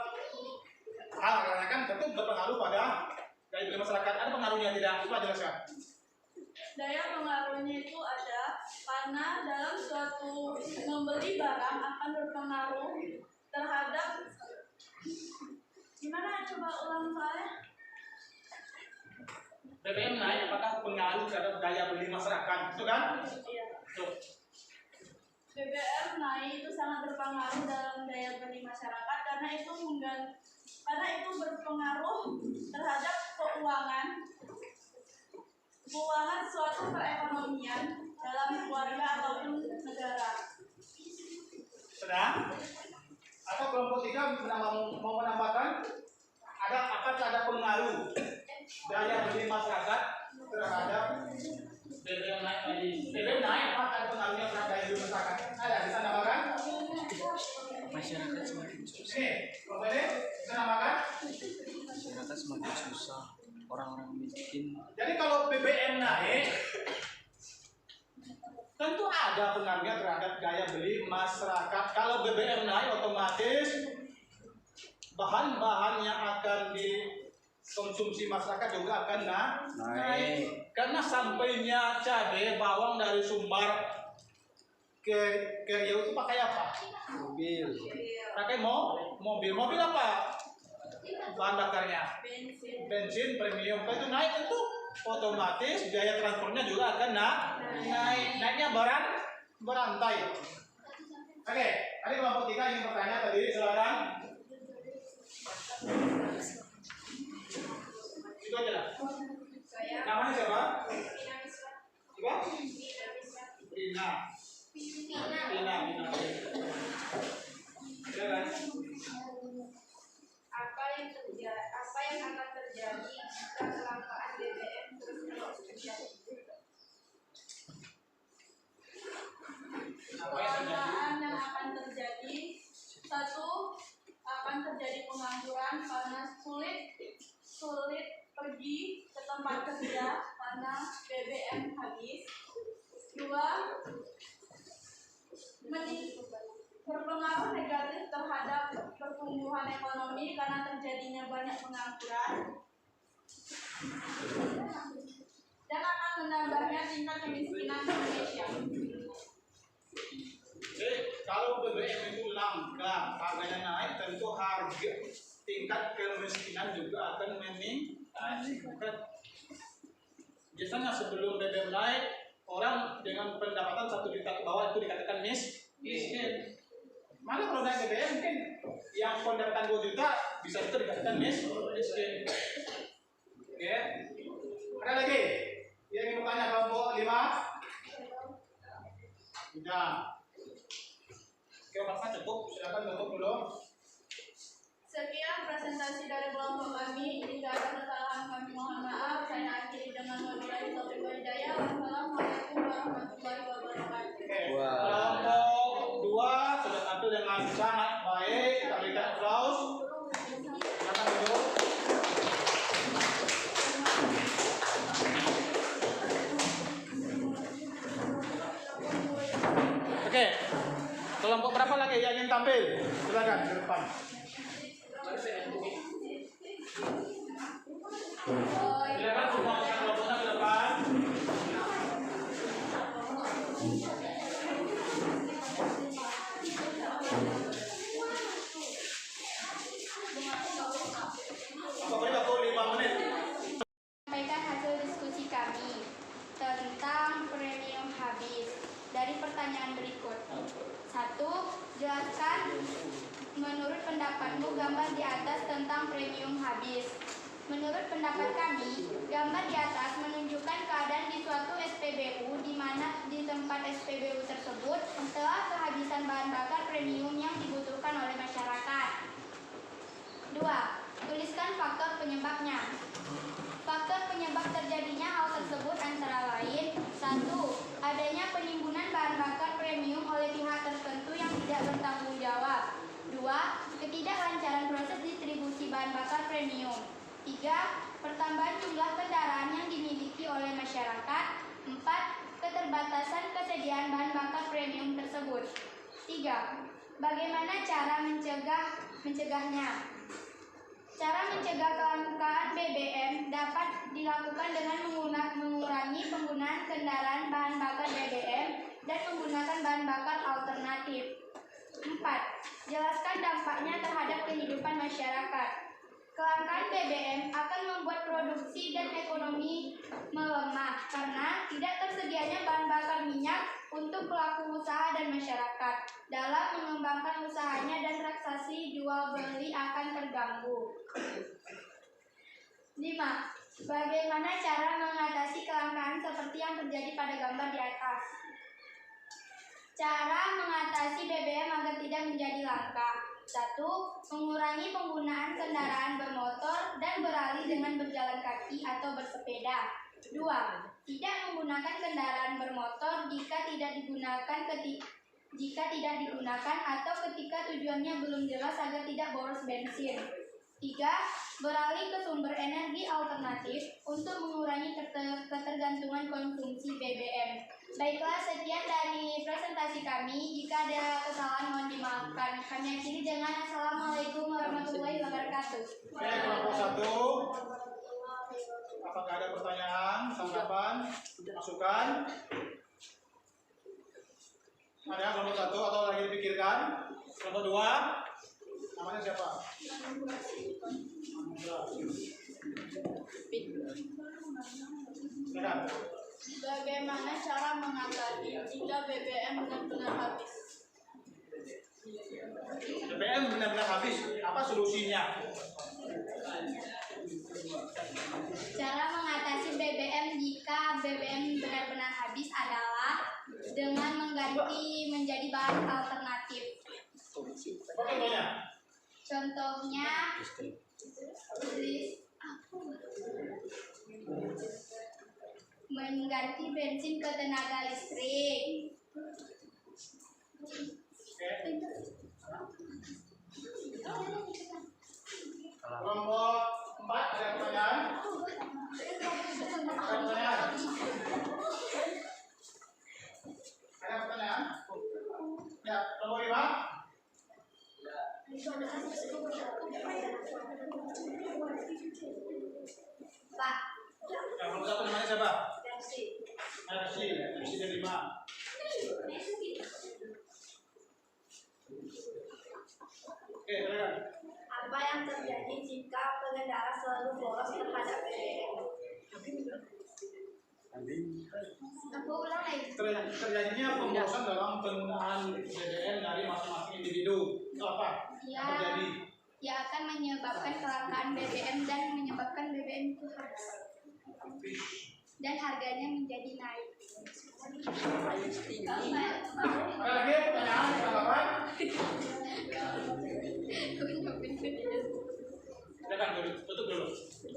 karena kan tentu berpengaruh pada daya beli masyarakat. Ada pengaruhnya tidak? Coba jelaskan. Daya pengaruhnya itu ada karena dalam suatu membeli barang akan berpengaruh terhadap gimana, coba ulang soalnya. BBM naik, apakah pengaruh terhadap daya beli masyarakat? Itu kan? Iya. Tuh. BBM naik itu sangat berpengaruh dalam daya beli masyarakat karena itu berpengaruh terhadap keuangan suatu perekonomian dalam keluarga ataupun negara. Sedang? Atau kelompok 3 mau menambahkan? Apakah ada pengaruh daya beli masyarakat terhadap BBM naik tadi? BBM naik, apakah ada pengaruhnya terhadap daya beli masyarakat? Ada, bisa nambahkan? Masyarakat semakin susah. Oke, kelompok ini bisa nambahkan? Masyarakat semakin susah. Orang-orang miskin. Jadi kalau BBM naik, tentu ada pengaruhnya terhadap daya beli masyarakat. Kalau BBM naik, otomatis bahan-bahan yang akan dikonsumsi masyarakat juga akan naik. Karena sampainya cabai, bawang dari Sumbar ke Riau itu pakai apa? Mobil. Pakai mobil. Mobil apa? Bahan bakarnya? Bensin premium. Kalau itu naik tentu otomatis biaya transportnya juga akan naik. Naiknya berantai. Oke, tadi kelompok 3 ingin bertanya tadi, silakan. Itu aja lah. Namanya siapa? Siapa? Rina. Silakan. Apa yang akan terjadi jika kelangkaan BBM terus terjadi? Kelangkaan yang akan terjadi: 1. Akan terjadi pengangguran karena sulit pergi ke tempat kerja karena BBM habis. 2. Berpengaruh negatif terhadap pertumbuhan ekonomi karena terjadinya banyak pengangguran dan akan menambahnya tingkat kemiskinan di Indonesia. Jadi kalau BBM itu naik langka, harganya naik, tentu harga tingkat kemiskinan juga akan meningkat. Biasanya sebelum BBM naik, orang dengan pendapatan 1 juta ke bawah itu dikatakan miskin. Mana kalau naik BBM mungkin yang pendapatan 2 juta bisa itu dikatakan miskin. Oke. Ada lagi yang ingin bertanya kelompok 5? Sudah. Oke, Bapak cukup. Silakan tutup dulu. Sekian presentasi dari kelompok kami. Jika ada kesalahan kami mohon maaf. Saya akhiri dengan wabillahi taufiq wal hidayah. Wassalamualaikum warahmatullahi wabarakatuh. Oke. Kelompok 2 sudah tampil dengan sangat baik. Kita berikan aplaus. Silakan duduk. Oke. Kelompok berapa lagi yang ingin tampil? Silakan ke depan. Silakan semua kelompoknya ke depan. Pokoknya aku 5 menit. Sampaikan hasil diskusi kami tentang premium habis dari pertanyaan berikut. 1. Jelaskan menurut pendapatmu gambar di atas tentang premium habis. Menurut pendapat kami, gambar di atas menunjukkan keadaan di suatu SPBU di mana di tempat SPBU tersebut telah kehabisan bahan bakar premium yang dibutuhkan oleh masyarakat. 2. Tuliskan faktor penyebabnya. Faktor penyebab terjadinya hal tersebut antara lain 1. Adanya penimbunan bahan bakar premium oleh pihak tertentu yang tidak bertanggung jawab. 2. Ketidaklancaran proses distribusi bahan bakar premium. 3. Pertambahan jumlah kendaraan yang dimiliki oleh masyarakat. 4. Keterbatasan kesediaan bahan bakar premium tersebut. 3. Bagaimana cara mencegahnya? Cara mencegah kelangkaan BBM dapat dilakukan dengan mengurangi penggunaan kendaraan bahan bakar BBM dan menggunakan bahan bakar alternatif. 4. Jelaskan dampaknya terhadap kehidupan masyarakat. Kelangkaan BBM akan membuat produksi dan ekonomi melemah karena tidak tersedianya bahan bakar minyak untuk pelaku usaha dan masyarakat. Dalam mengembangkan usahanya dan transaksi jual beli akan terganggu. 5. Bagaimana cara mengatasi kelangkaan seperti yang terjadi pada gambar di atas? Cara mengatasi BBM agar tidak menjadi langka. 1. Mengurangi penggunaan kendaraan bermotor dan beralih dengan berjalan kaki atau bersepeda. 2. Tidak menggunakan kendaraan bermotor jika tidak digunakan atau ketika tujuannya belum jelas agar tidak boros bensin. 3. Beralih ke sumber energi alternatif untuk mengurangi ketergantungan konsumsi BBM. Baiklah, sekian dari presentasi kami. Jika ada kesalahan mohon dimaafkan. Kami akhiri dengan Assalamualaikum warahmatullahi wabarakatuh. Oke, kelompok 1. Apakah ada pertanyaan, tanggapan, masukan? Ada kelompok 1 atau lagi dipikirkan? Kelompok 2, namanya siapa? Silakan. Bagaimana cara mengatasi jika BBM benar-benar habis? BBM benar-benar habis, apa solusinya? Cara mengatasi BBM jika BBM benar-benar habis adalah dengan mengganti menjadi bahan alternatif. Apa contohnya? Contohnya, mengganti bensin ke tenaga listrik. Kelompok 4 ada pertanyaan? Ada pertanyaan? Ada pertanyaan? Ya, kelompok 5? Pak, Ya, kelompok 1 namanya siapa? MC dari 5. Oke, silakan. Apa yang terjadi jika pengendara selalu bolos terhadap BBM? Aku ulang lagi. Terjadinya pemborosan dalam penggunaan BBM dari masing-masing individu. Itu apa? Ya, Yang terjadi. ya akan menyebabkan kelangkaan BBM dan menyebabkan BBM itu habis dan harganya menjadi naik. Ada lagi pertanyaan, tanggapan? Silakan dulu, tutup dulu.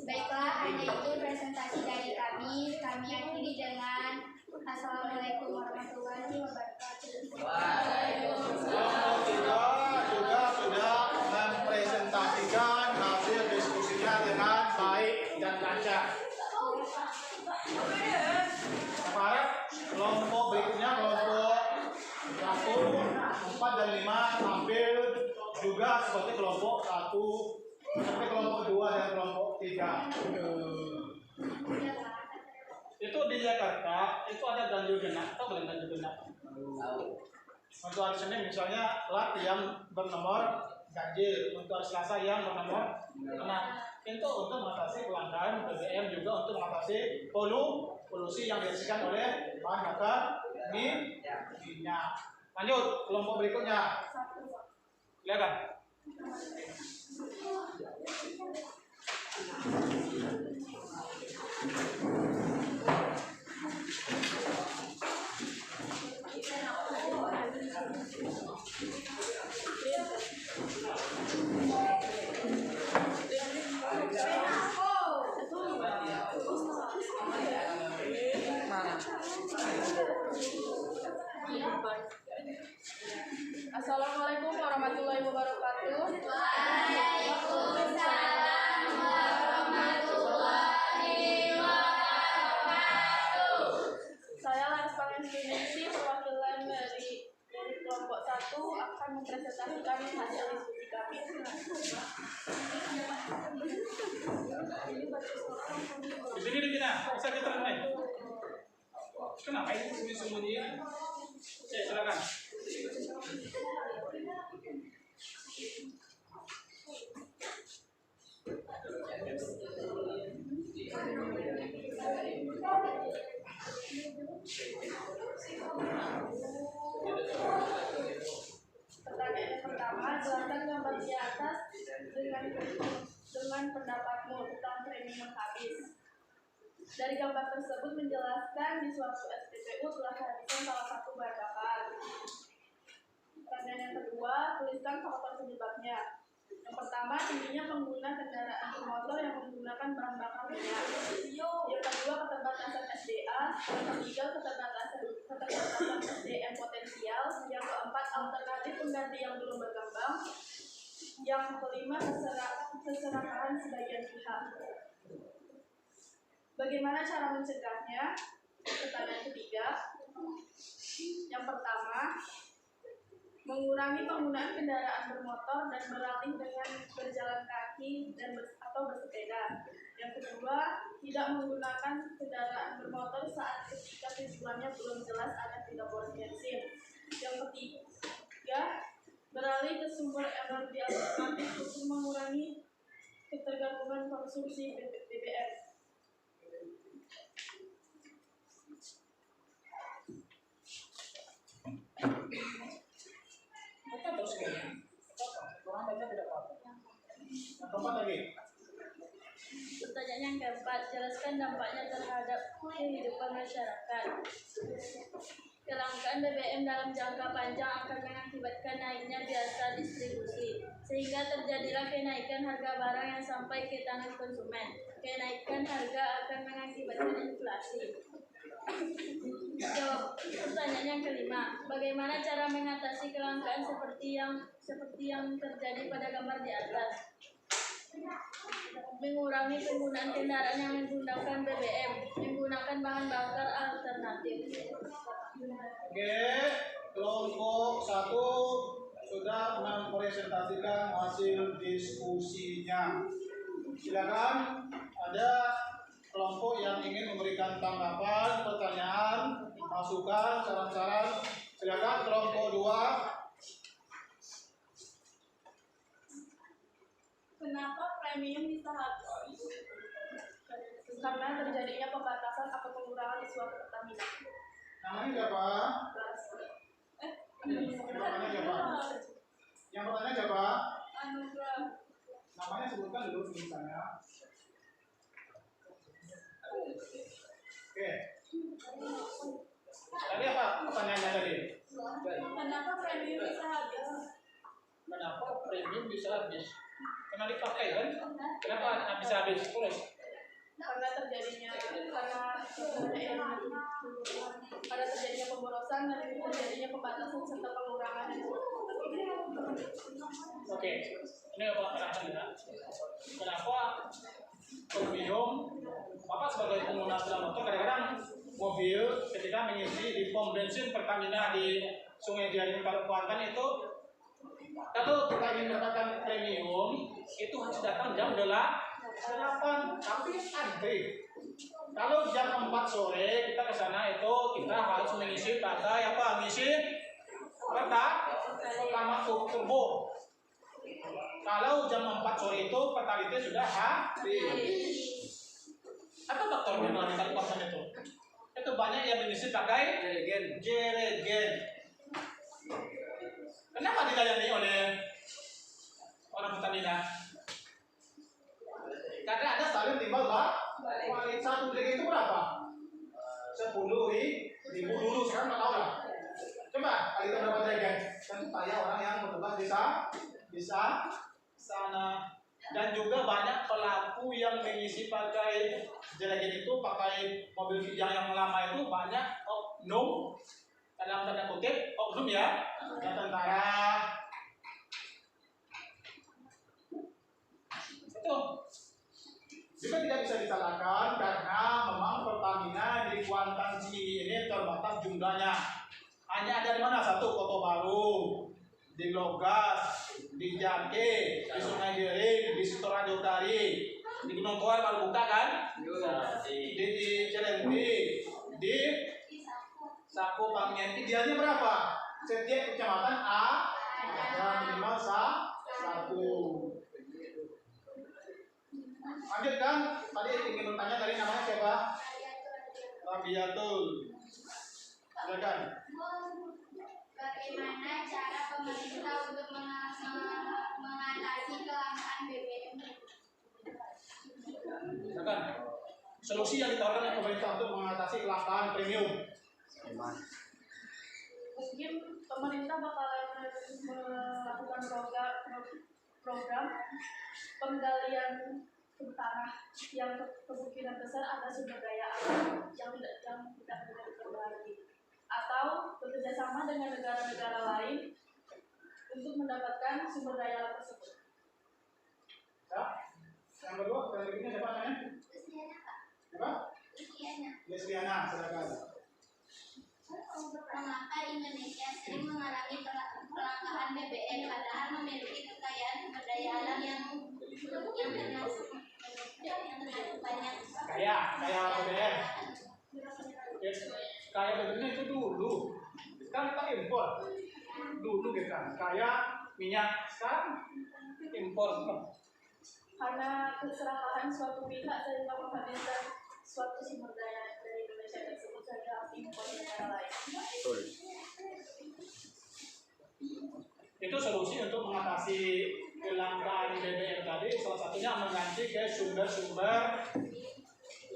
Baiklah, hanya itu presentasi dari kami. Kami akhiri dengan Assalamualaikum warahmatullahi wabarakatuh. Kita juga sudah mempresentasikan hasil diskusinya dengan baik dan lancar. Harap kelompok berikutnya, kelompok 1, 4, dan 5 tampil juga seperti kelompok 1, seperti kelompok 2 dan kelompok 3. Itu di Jakarta itu ada ganjil genap atau bukan ganjil genap? Untuk hari Senin misalnya plat yang bernomor ganjil, untuk hari Selasa yang bernomor genap. Itu untuk mengatasi kelangkaan BBM, juga untuk mengatasi polusi yang dihasilkan oleh bahan bakar minyak. Lanjut kelompok berikutnya. Silakan. Assalamualaikum warahmatullahi wabarakatuh. Waalaikumsalam warahmatullahi wabarakatuh. Saya Laras Pangestu, perwakilan dari kelompok 1 akan mempresentasikan hasil diskusi kami. Di sini di mana? Bisa kita lihat. Kenapa ini sembunyi-sembunyi? Oke, silakan. Pertanyaan yang pertama, jelaskan gambar di atas dengan pendapatmu tentang premium habis. Dari gambar tersebut menjelaskan di suatu SPBU telah kehabisan salah satu bahan bakar. Pertanyaan yang kedua, tuliskan faktor penyebabnya. Yang pertama, tingginya pengguna kendaraan bermotor yang menggunakan bahan bakar minyak. Yang kedua, keterbatasan SDA. Yang ketiga, keterbatasan SDM potensial. Yang keempat, alternatif pengganti yang belum berkembang. Yang kelima, keserakahan sebagian pihak. Bagaimana cara mencegahnya? Pertanyaan ketiga. Yang pertama, mengurangi penggunaan kendaraan bermotor dan beralih dengan berjalan kaki atau bersepeda. Yang kedua, tidak menggunakan kendaraan bermotor saat ketika tujuannya belum jelas agar tidak boros bensin. Yang ketiga, beralih ke sumber energi alternatif untuk mengurangi ketergantungan konsumsi BBM. Keempat lagi. Pertanyaan yang keempat, jelaskan dampaknya terhadap kehidupan masyarakat. Kelangkaan BBM dalam jangka panjang akan mengakibatkan naiknya biasa distribusi, sehingga terjadilah kenaikan harga barang yang sampai ke tangan konsumen. Kenaikan harga akan mengakibatkan inflasi. Jawab pertanyaan yang kelima, bagaimana cara mengatasi kelangkaan seperti yang terjadi pada gambar di atas? Mengurangi penggunaan kendaraan yang menggunakan BBM, menggunakan bahan bakar alternatif. Oke, kelompok 1 sudah mempresentasikan hasil diskusinya. Silakan, ada kelompok yang ingin memberikan tanggapan, pertanyaan, masukan, saran-saran. Silakan kelompok 2. Kenapa premium bisa habis? Karena terjadinya pembatasan atau pengurangan di suatu Pertamina. Namanya siapa? Namanya siapa? Yang pertanyaan siapa? Anugerah. Namanya sebutkan dulu tulisannya. Oke. Tadi apa pertanyaannya tadi? Kenapa premium bisa habis? Kenapa premium bisa habis? Karena dipakai kan? Kenapa bisa habis terus? Karena terjadinya pemborosan dan terjadinya pembatasan serta pengurangan. Oke, ini apa pertanyaannya? Kenapa premium? Bapak sebagai pengguna sepeda motor kadang-kadang mobil ketika mengisi di pom bensin Pertamina di Sungai Jaring Kuantan itu, kalau kita ingin mendapatkan premium itu harus datang jam 8, tapi antri. Kalau jam 4 sore kita ke sana itu kita harus mengisi pakai apa? Mengisi pertama turbo. Kalau jam 4 sore itu Pertalite sudah habis. Apa faktornya mengalami persen itu? Itu banyak yang mengisi pakai jerigen. Kenapa dilayani oleh orang Pertamina? Karena ada stasiun timbal balik. Satu jerigen itu berapa? 10.000 dulu, sekarang nggak tahu lah. Coba kali itu berapa jerigen? Kan supaya orang yang bertugas bisa sana. Dan juga banyak pelaku yang mengisi pakai jerigen itu, pakai mobil yang lama itu banyak oknum, dalam tanda kutip oknum ya, dan tentara. Itu juga tidak bisa disalahkan karena memang Pertamina di Kuantan Cilinyi ini terbatas jumlahnya. Hanya ada di mana? Satu, Kota Baru, di Logas, di Jangke, di Sungai Jaring, di Sitorajo Utari, di Gunung Toar baru buka kan? Di Cilenti, di Saku Panggen. Idealnya berapa? Setiap kecamatan ada minimal satu. Lanjutkan. Tadi ingin bertanya tadi namanya siapa? Rabiatul. Silakan. Bagaimana cara pemerintah untuk mengatasi kelangkaan BBM? Silakan. Solusi yang ditawarkan oleh pemerintah untuk mengatasi kelangkaan premium. Mungkin pemerintah bakalan melakukan program penggalian tanah yang kemungkinan besar ada sumber daya alam yang tidak mudah diperbaiki, atau bekerjasama dengan negara-negara lain untuk mendapatkan sumber daya alam tersebut. Ya. Yang kedua, yang berikutnya siapa namanya? Siapa? Lesliana, silakan. Mengapa Indonesia sering mengalami kelangkaan BBM padahal memiliki kekayaan sumber daya alam yang termasuk banyak? Kaya BBM. Kaya BBM itu dulu. Sekarang kita impor. Dulu kita kaya minyak, sekarang impor. Karena keserakahan suatu pihak sehingga menghabiskan suatu sumber daya dari Indonesia tersebut saja impor negara lain. Betul. Itu solusi untuk mengatasi kelangkaan BBM tadi, salah satunya mengganti ke sumber-sumber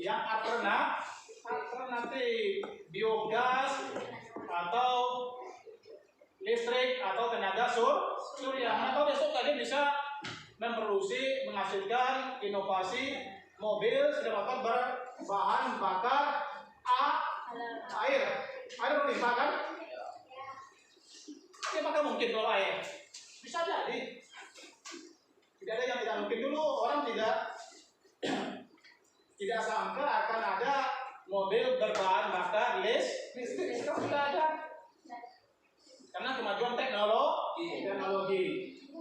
yang alternatif, biogas atau listrik atau tenaga surya. Atau besok tadi bisa memproduksi, menghasilkan inovasi mobil sepeda motor berbahan bakar air berlimpah kan? Apakah mungkin kalau air? Bisa jadi. Tidak ada yang tidak mungkin. Dulu orang tidak sangka akan ada mobil berbahan bakar listrik. Sekarang sudah ada. Karena kemajuan teknologi.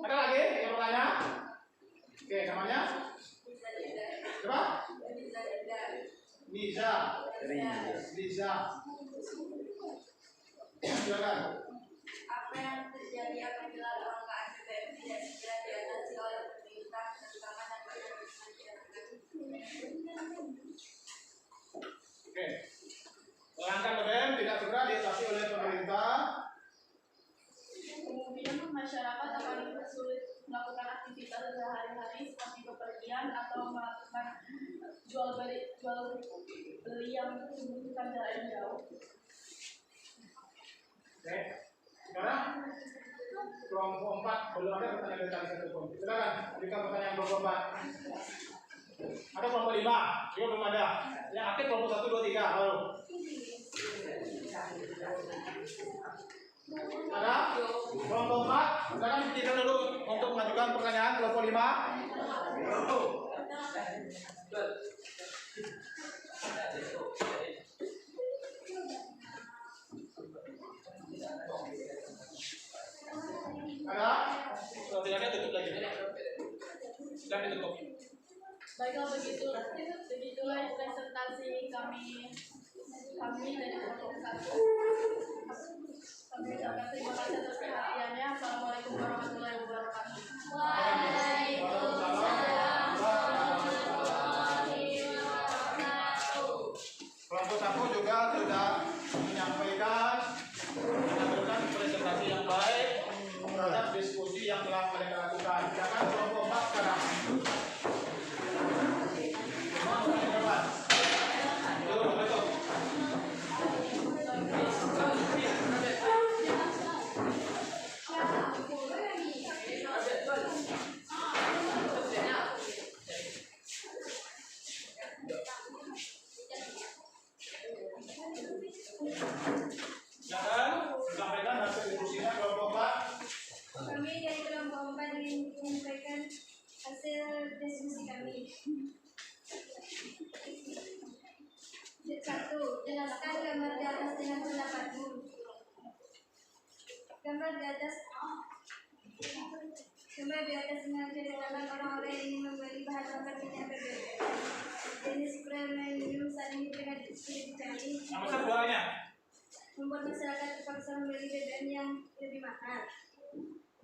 Ada lagi yang bertanya? Oke, namanya? Siapa? Niza. Silakan. Apa yang terjadi apabila kelangkaan BBM tidak segera diatasi oleh pemerintah ketika Oke. Langkah BBM tidak segera diatasi oleh pemerintah. Kemudian masyarakat akan sulit melakukan aktivitas sehari-hari seperti bepergian atau melakukan jual beli yang membutuhkan jarak yang jauh. Oke. Sekarang kelompok 4 belum ada pertanyaan dari tadi satu pun. Silakan berikan pertanyaan kelompok 4. Ada kelompok 5, juga belum ada. Yang aktif kelompok 1, 2, 3. Halo. Ada kelompok 4. Silakan buktikan dulu untuk mengajukan pertanyaan kelompok 5. Ada? Kalau tidak ada tutup lagi. Sudah ditutup. Baiklah begitulah presentasi kami dari kelompok 1. Kami ucapkan terima kasih atas perhatiannya. Assalamualaikum warahmatullahi wabarakatuh. Waalaikumsalam warahmatullahi wabarakatuh. Kelompok 1 juga sudah menyampaikan presentasi yang baik terhadap diskusi yang telah mereka lakukan. Silakan kelompok 4 sekarang. Sampaikan hasil diskusinya kelompok 4. Kami dari kelompok 4 ingin menyampaikan hasil diskusi kami. 1. Jelaskan gambar di atas dengan pendapatmu. Gambar di atas menceritakan orang-orang yang ingin membeli bahan bakar minyak BBM. Jenis premium saat ini tengah dicari. Nomor 1 suaranya. Membuat masyarakat terpaksa membeli BBM yang lebih mahal.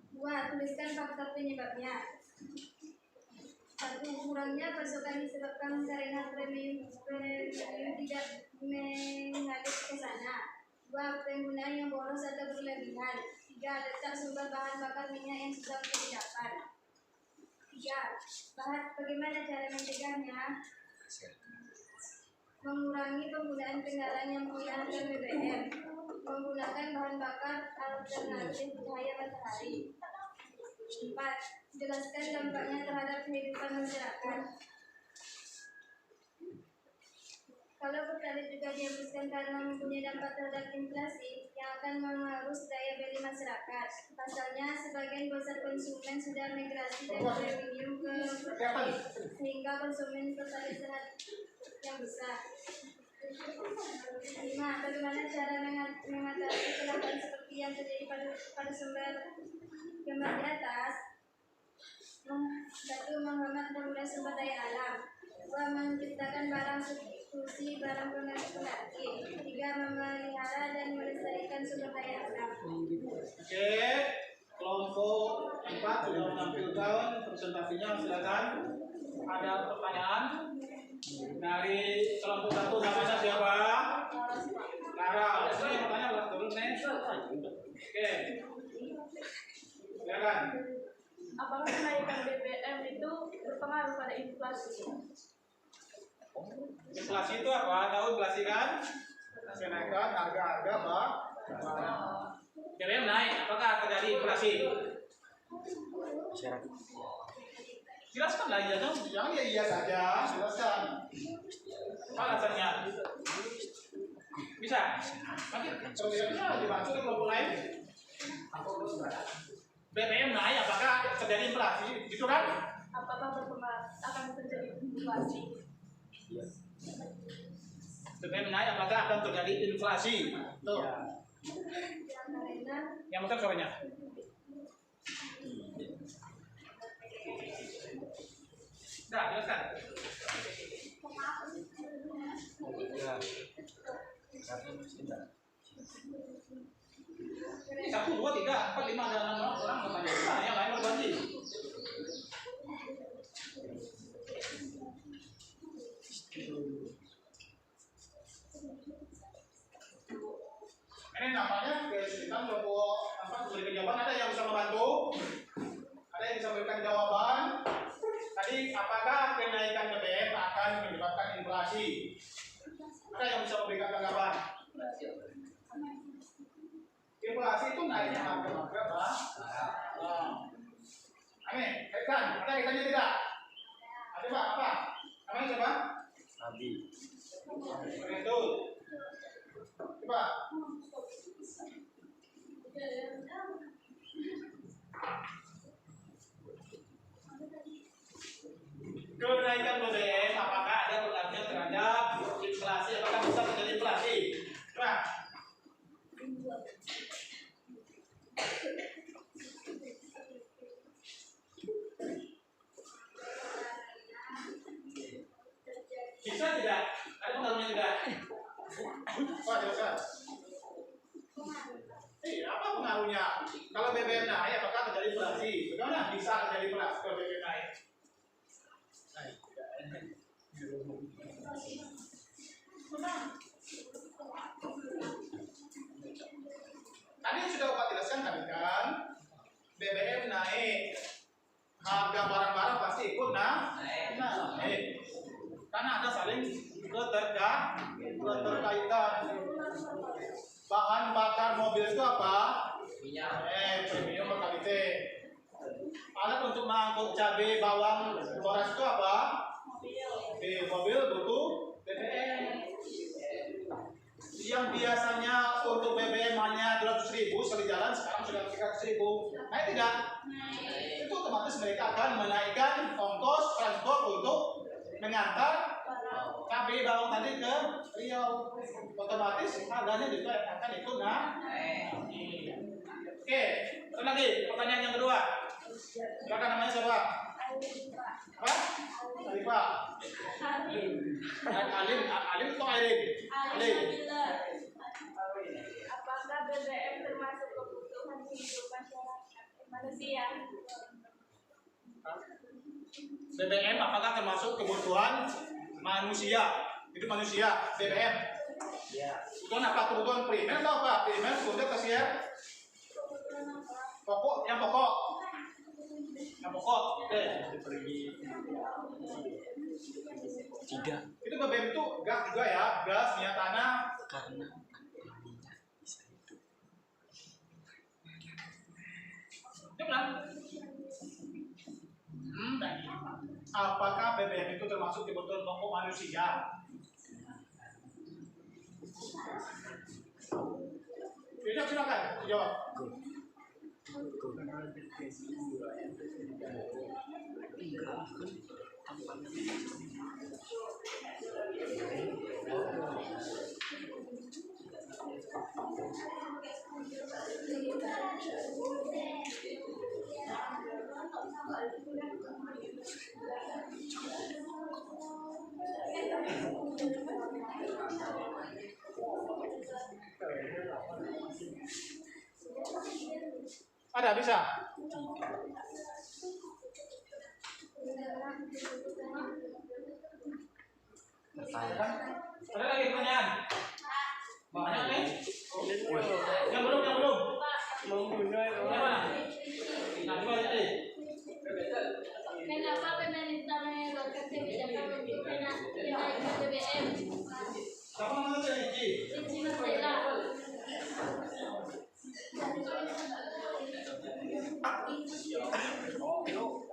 2. Tuliskan faktor penyebabnya. 1. Kurangnya pasokan disebabkan karena premium tidak mengalir ke sana. 2. Penggunaan yang boros atau berlebihan. 3. Letak sumber bahan bakar minyak yang susah untuk didapat. 3. Bagaimana cara mencegahnya? Mengurangi penggunaan kendaraan yang menggunakan BBM. Menggunakan bahan bakar alternatif cahaya matahari. 4. Jelaskan dampaknya terhadap kehidupan masyarakat. Kalau pertalite juga dihapuskan karena mempunyai dampak terhadap inflasi yang akan mengerus daya beli masyarakat. Pasalnya, sebagian besar konsumen sudah migrasi dari premium ke pertalite, sehingga konsumen pertalite sangat yang besar. 5. Bagaimana cara mengatasi kecelakaan seperti yang terjadi pada sumber gambar di atas? 1. Menghemat penggunaan sumber daya alam. 2. Menciptakan barang substitusi barang pengganti. 3. Memelihara dan melestarikan sumber daya alam. Oke, kelompok 4 sudah menampilkan presentasinya. Silakan. Ada pertanyaan dari kelompok 1, namanya siapa? Lara. Ini yang bertanya dulu nih. Oke. Silakan. Apakah kenaikan BBM itu berpengaruh pada inflasi? Inflasi itu apa? Tahu inflasi kan? Kenaikan harga-harga BBM naik. Apakah terjadi inflasi? Jelaskan lah ya dong. Jangan ya iya saja. Jelaskan. Apa alasannya? Bisa? Nanti kalau tidak bisa dibantu ke kelompok lain. BBM naik, apakah terjadi inflasi? Gitu kan? Apakah berpengaruh akan terjadi inflasi? BBM naik, apakah akan terjadi inflasi? Tuh. Yang besar suaranya. Nah, jelaskan. Ini 1, 2, 3, 4, 5 dan 6 orang bertanya. Yang lain berbagi. Aneh, kaitan, ada kaitannya tidak? Ada Pak, apa? Namanya siapa? Abi. Itu. Coba. Kenaikan BBM apakah ada pengaruhnya terhadap inflasi? Apakah bisa terjadi inflasi? Coba. Bisa tidak? Ada pengaruhnya tidak? Wah, jelaskan. Apa pengaruhnya? Kalau BBM naik, apakah terjadi inflasi? Bagaimana bisa terjadi inflasi kalau BBM naik? Tadi sudah Bapak jelaskan tadi kan, BBM naik, harga barang-barang pasti ikut naik. Karena ada saling keterkaitan. Bahan bakar mobil itu apa? Minyak. Premium berkualitas. Alat untuk mengangkut cabai, bawang, beras itu apa? Mobil butuh BBM. Yang biasanya untuk BBM hanya 200.000 sekali jalan, sekarang sudah 300.000. Naik tidak? Itu otomatis mereka akan menaikkan ongkos transport untuk mengantar cabai bawang tadi ke Riau. Otomatis harganya juga akan ikut naik. Oke, terus lagi pertanyaan yang kedua. Silakan, namanya siapa? Apa? Arifah. Alim atau Airin? Alim. Apakah BBM termasuk kebutuhan hidup manusia? BBM apakah termasuk kebutuhan manusia? Hidup manusia, BBM. Ya. Kebutuhan apa? Kebutuhan primer atau apa? Primer, sekunder, tersier? Pokok, yang pokok. Yang pokok. Oke. Pergi. 3. Itu BBM itu gas juga ya, gas, minyak tanah. Karena minyak bisa hidup. Itu kan? Apakah BBM itu termasuk kebutuhan pokok manusia? Silakan jawab. Ada bisa? Ada lagi pertanyaan? Banyak nih? Yang belum? Yang mana? Nah, coba lihat deh. Kenapa pemerintah mengeluarkan kebijakan untuk menaikkan BBM? Siapa namanya Ricci? Ricci Marcella.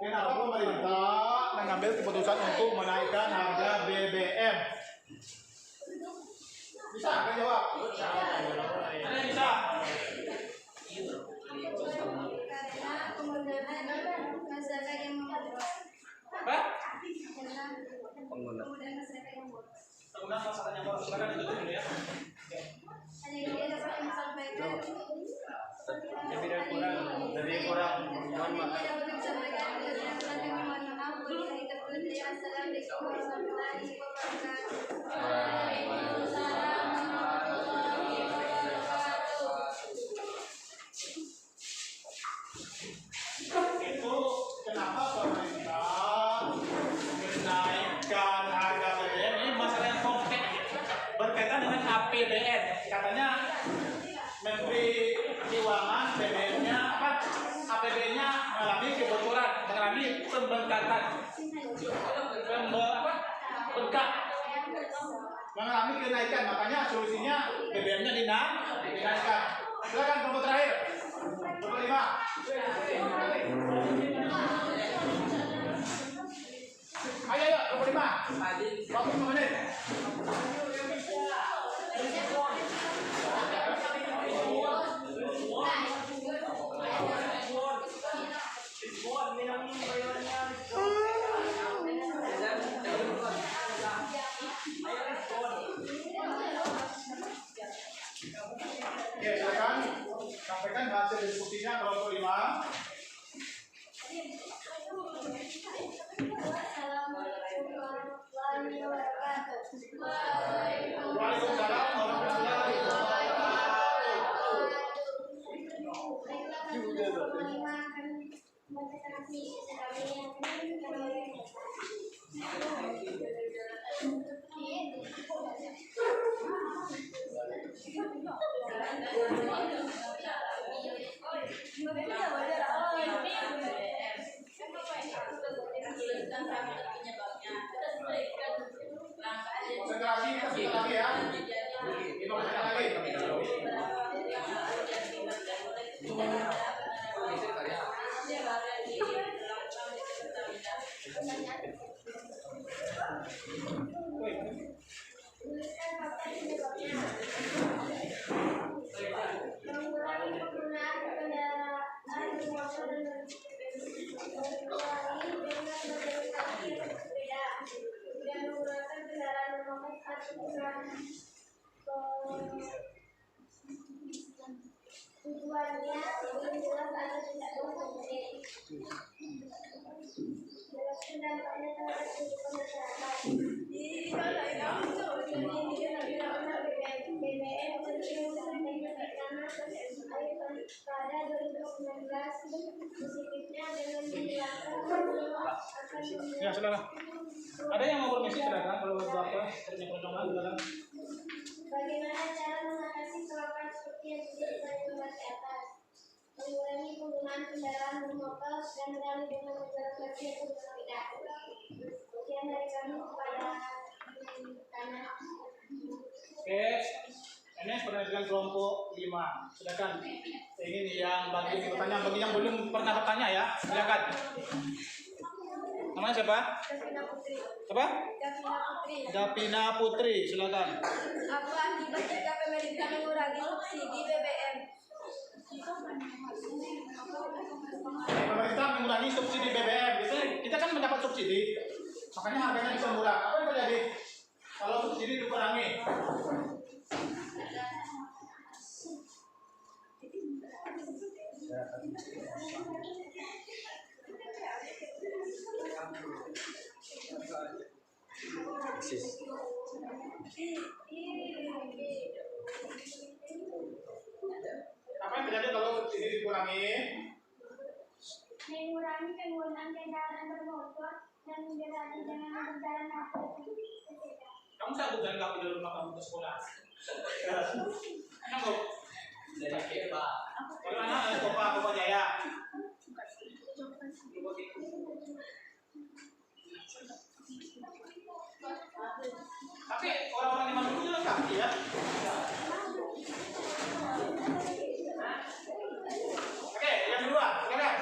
Kenapa pemerintah mengambil keputusan untuk menaikkan harga BBM? Bisa kan jawab? Ada yang bisa? Karena kemudahan masyarakat yang boros. Apa? Pengguna. Kemudahan masyarakat yang boros. Penggunaan masalah yang baru, silakan ditutup dulu ya. Hanya dia dapat disampaikan. Jadi dari kurang. Mohon maaf. Assalamualaikum warahmatullahi wabarakatuh. Itu kenapa pemerintah menaikkan harga BBM? Ini masalah yang kompleks berkaitan dengan APBN. Katanya Menteri Keuangan BBM-nya apa? APBN-nya mengalami kebocoran, mengalami pembengkakan, bengkak, mengalami kenaikan. Makanya solusinya BBM-nya dinaikkan. Silakan kelompok terakhir. Ayo, 25. Waktu 5 menit. Oke, silakan sampaikan hasil diskusinya kelompok 5. Waalaikumsalam warahmatullahi konsentrasi sebentar lagi ya. 5 menit lagi. Mengurangi penggunaan kendaraan bermotor dan mengurangi dengan motorisasi yang berbeda dan menggunakan kendaraan bermotor satu dengan tujuannya lebih jelas agar tidak berhenti. Jelaskan dampaknya terhadap kehidupan masyarakat. BBM cenderung meningkat karena pada 2019 positifnya dengan menghilangkan akan Ya, silakan. Ada yang mau bermisi silakan kalau Bapak punya pertanyaan silakan. bagaimana cara mengatasi keluhan seperti yang sudah dibahas di atas, mengurangi penggunaan kendaraan bermotor dan beralih dengan berjalan kaki atau bersepeda. Sekian dari kami kepada tanah. Oke, ini penelitian kelompok 5. Silakan. Ini yang bagi pertanyaan, bagi yang belum pernah bertanya ya, silakan. Namanya siapa? Davina Putri. Apa? Davina Putri. Davina Putri, silakan. Apa akibat jika pemerintah mengurangi subsidi BBM? Pemerintah mengurangi subsidi BBM, gitu. Kita kan mendapat subsidi, makanya harganya bisa murah. Apa yang terjadi kalau subsidi dikurangi? Apa yang terjadi kalau subsidi dikurangi? Mengurangi penggunaan kendaraan bermotor dan beralih dengan berjalan kaki. Kamu sanggup dan kaki dari rumah kamu ke sekolah? Sanggup? Dari Kepa. Dari mana? Kopa Jaya. Tapi orang-orang yang masuk jalan kaki ya. Oke, yang kedua, silakan.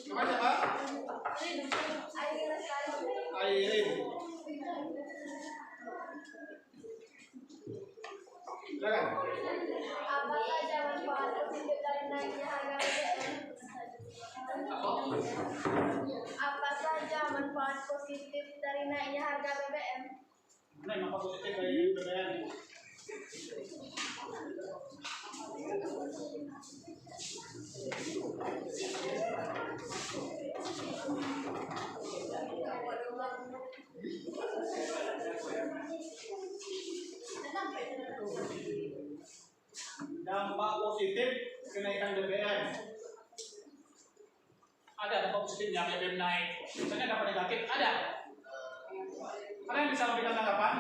Nama siapa? Airin. Silakan. Apa saja manfaat positif dari naiknya harga BBM? Apa saja manfaat positif dari naiknya harga BBM? Mana yang nampak positif dari BBM? Dampak positif kenaikan BBM. Ada dampak positifnya BBM naik. Misalnya dampak negatif ada. Ada yang bisa memberikan tanggapan?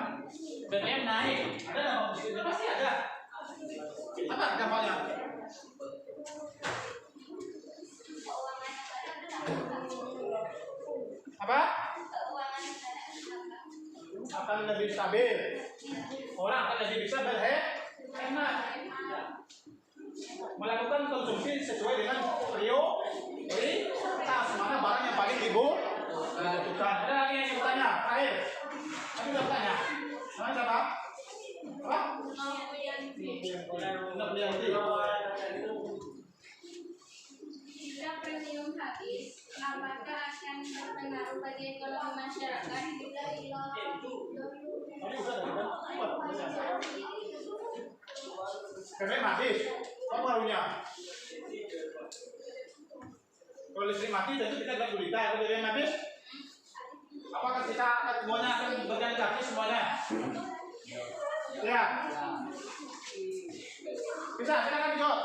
BBM naik. Ada dampak positifnya pasti ada. Apa dampaknya? Apa? Akan lebih stabil. Orang akan lebih bisa berhemat. Melakukan konsumsi sesuai dibutuhkan. Ada lagi yang bertanya? Terakhir. Ada yang bertanya? Nama siapa? Apa? Noprianti. Jika premium habis, apakah akan berpengaruh bagi ekonomi masyarakat? BBM habis. Apa pengaruhnya? Kalau listrik mati, tentu kita nggak gulita. Kalau BBM habis, apakah kita semuanya akan berjalan kaki semuanya? Ya. Bisa, silakan dijawab.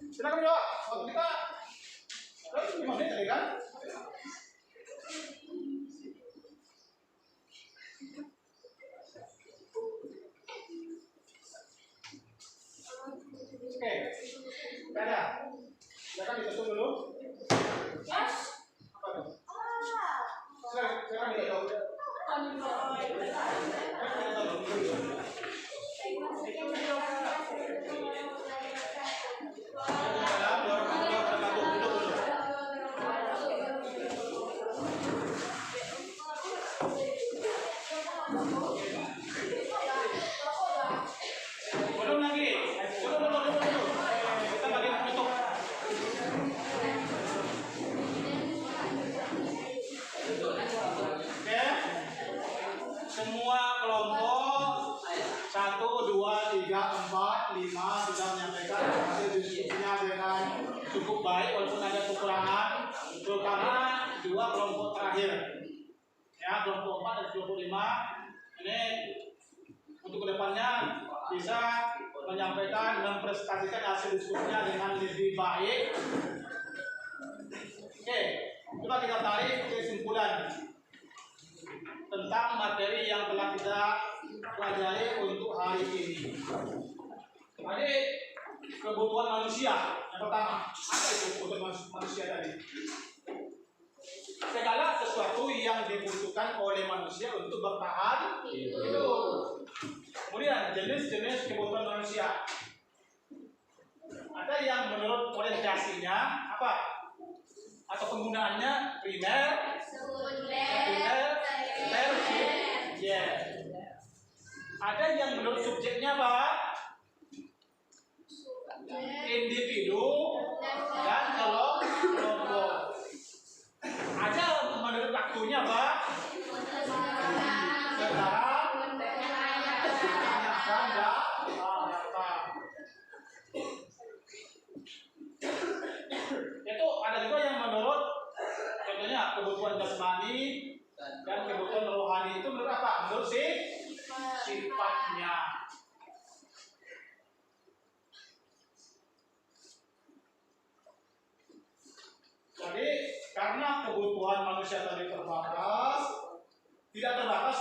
Silakan jawab. Waktu kita 5 menit tadi kan? Oke. Tidak ada. Silakan ditutup dulu. Apa tuh? Silakan dijawab. Belum lagi. Kita bagi penutup. Oke. Semua kelompok 1, 2, 3, 4, 5 sudah menyampaikan hasil diskusinya dengan cukup baik walaupun ada kekurangan, terutama 2 kelompok terakhir. Ya, kelompok 4 dan kelompok 5 ini untuk kedepannya bisa menyampaikan dan mempresentasikan hasil diskusinya dengan lebih baik. Oke, coba kita tarik kesimpulan tentang materi yang telah kita pelajari untuk hari ini. Tadi kebutuhan manusia yang pertama, apa itu kebutuhan manusia tadi? Segala sesuatu yang dibutuhkan oleh manusia untuk bertahan hidup. Kemudian jenis-jenis kebutuhan manusia. Ada yang menurut orientasinya apa? Atau penggunaannya primer, sekunder, tersier. Ada yang menurut subjeknya apa? Individu dan kelompok. Ada menurut waktunya apa? Sekarang itu ada juga yang menurut contohnya kebutuhan jasmani dan kebutuhan rohani itu menurut apa? Menurut sifatnya. Jadi karena kebutuhan manusia tadi tidak terbatas,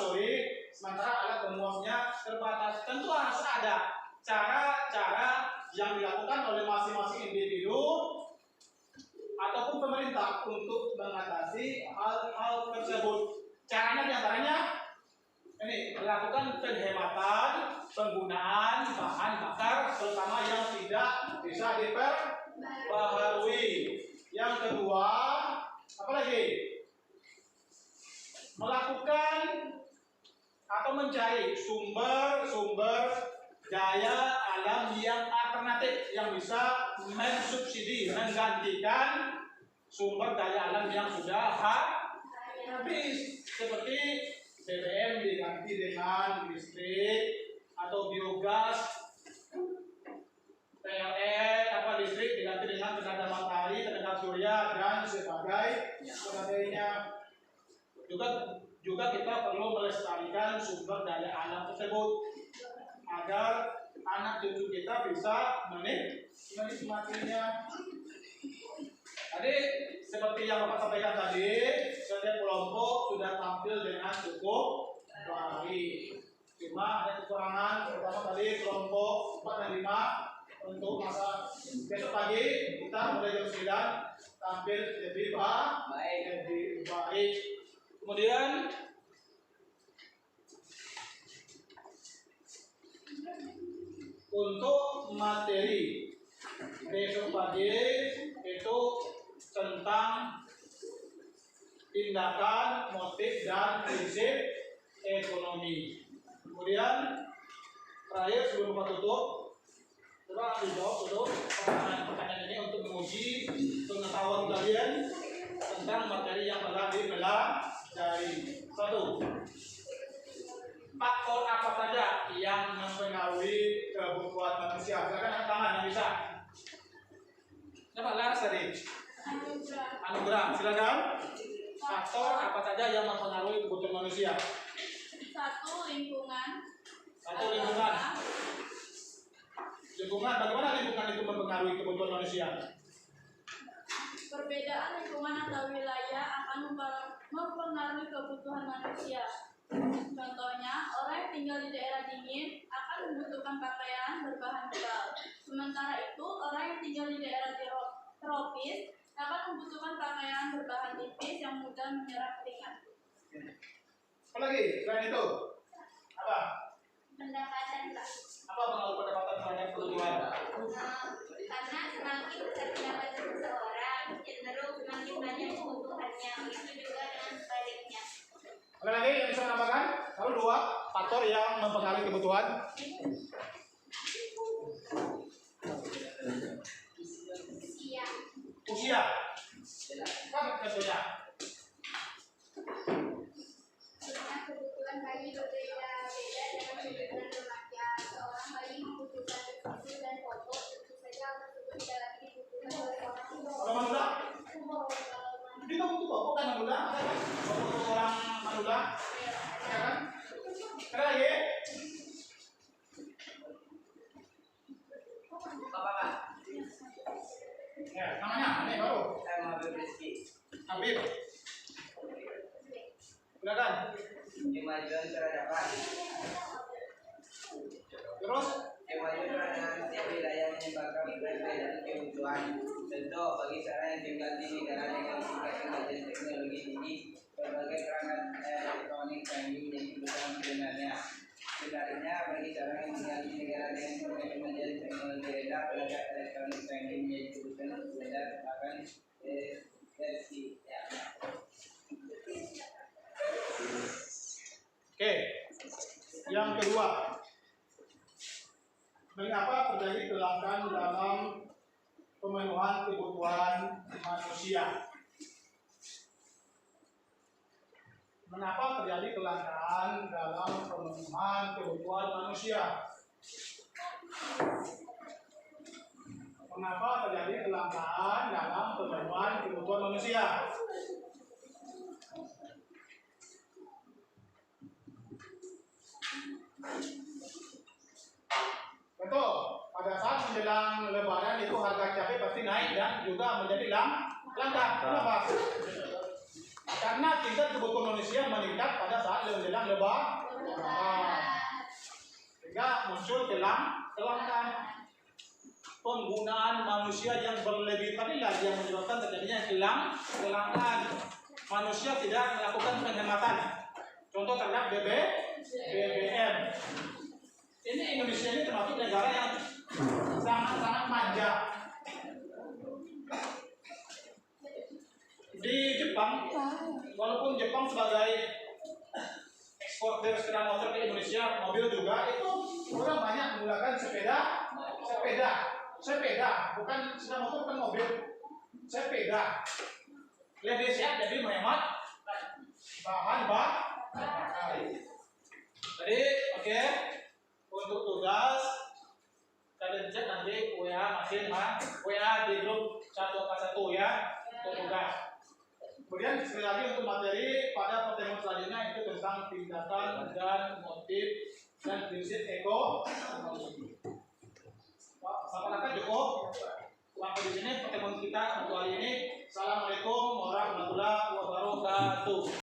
sementara alat pemuasnya terbatas. Tentu harus ada cara-cara yang dilakukan oleh masing-masing individu ataupun pemerintah untuk mengatasi hal-hal tersebut. Caranya diantaranya ini melakukan penghematan penggunaan bahan bakar, terutama yang tidak bisa diperbaharui. Yang kedua, apa lagi? Melakukan atau mencari sumber-sumber daya alam yang alternatif yang bisa mensubsidi, menggantikan sumber daya alam yang sudah habis, seperti BBM diganti dengan listrik atau biogas, PLN listrik diganti dengan tenaga matahari, tenaga surya dan sebagainya. Juga kita perlu melestarikan sumber daya alam tersebut agar anak cucu kita bisa menikmatinya. Tadi seperti yang Bapak sampaikan tadi, setiap kelompok sudah tampil dengan cukup baik. Cuma ada kekurangan, pertama tadi kelompok 4 dan 5 untuk masa besok pagi kita mulai jam 9 tampil lebih baik. Kemudian untuk materi besok pagi itu tentang tindakan, motif, dan prinsip ekonomi. Kemudian terakhir sebelum kita tutup, coba dijawab dulu pertanyaan ini untuk menguji pengetahuan kalian tentang materi yang telah dipelajari. 1. Faktor apa saja yang mempengaruhi kebutuhan manusia? Silakan angkat tangan yang bisa. Coba Laras tadi. Anugerah, silakan. Faktor apa saja yang mempengaruhi kebutuhan manusia? 1. Lingkungan. 1. Lingkungan. Lingkungan, bagaimana lingkungan itu mempengaruhi kebutuhan manusia? Perbedaan lingkungan atau wilayah akan mempengaruhi kebutuhan manusia. Contohnya, orang yang tinggal di daerah dingin akan membutuhkan pakaian berbahan tebal. Sementara itu, orang yang tinggal di daerah tropis akan membutuhkan pakaian berbahan tipis yang mudah menyerap keringat. Apa lagi selain itu? Apa? Pendapatan, Pak. Apa pengaruh pendapatan terhadap kebutuhan? Karena semakin besar pendapatan seseorang, cenderung semakin banyak kebutuhannya. Begitu juga dengan sebaliknya. Ada lagi yang bisa menambahkan? Lalu 2 faktor yang mempengaruhi kebutuhan. Usia. Apa usia? Karena kebutuhan bayi berbeda-beda dengan kebutuhan remaja. Seorang bayi membutuhkan susu dan popok, tentu saja hal tersebut tidak lagi dibutuhkan oleh orang tua. Orang Manula? Dia kamu tuh bapak kan Manula? Bapak orang Manula? Ya kan? Ada lagi? Apakah? Ya, namanya ini baru. Saya mau Rizky. Habib. Silakan. Kemajuan peradaban. Terus? Kemajuan peradaban setiap wilayah menyebabkan perbedaan kebutuhan. Tentu bagi seorang yang tinggal di negara dengan tingkat kemajuan teknologi tinggi, berbagai perangkat elektronik canggih menjadi kebutuhan sebenarnya. Sebenarnya bagi seorang yang tinggal di negara dengan tingkat kemajuan teknologi rendah, perangkat elektronik canggih menjadi kebutuhan sebenarnya, bahkan versi ya. Oke. Yang kedua, mengapa terjadi kelangkaan dalam pemenuhan kebutuhan manusia? Mengapa terjadi kelangkaan dalam pemenuhan kebutuhan manusia? Mengapa terjadi kelangkaan dalam pemenuhan kebutuhan manusia? Betul, pada saat menjelang Lebaran itu harga cabai pasti naik dan juga menjadi langka. Kenapa? Karena tingkat kebutuhan manusia meningkat pada saat menjelang Lebaran. Sehingga muncul kelangkaan. Penggunaan manusia yang berlebih tadilah yang menyebabkan terjadinya kelangkaan. Manusia tidak melakukan penghematan. Contoh terhadap BBM. Ini Indonesia ini termasuk negara yang sangat-sangat manja. Di Jepang, walaupun Jepang sebagai eksportir sepeda motor ke Indonesia, mobil juga, itu orang banyak menggunakan sepeda, bukan sepeda motor, bukan mobil, sepeda. Lebih sehat, jadi menghemat bahan bakar. Jadi, oke. Untuk tugas kalian cek nanti WA WA di grup 1 ya untuk tugas. Kemudian sekali lagi untuk materi pada pertemuan selanjutnya itu tentang tindakan dan motif dan prinsip ekonomi. Masyarakat cukup sampai di sini pertemuan kita untuk hari ini. Assalamualaikum warahmatullahi wabarakatuh.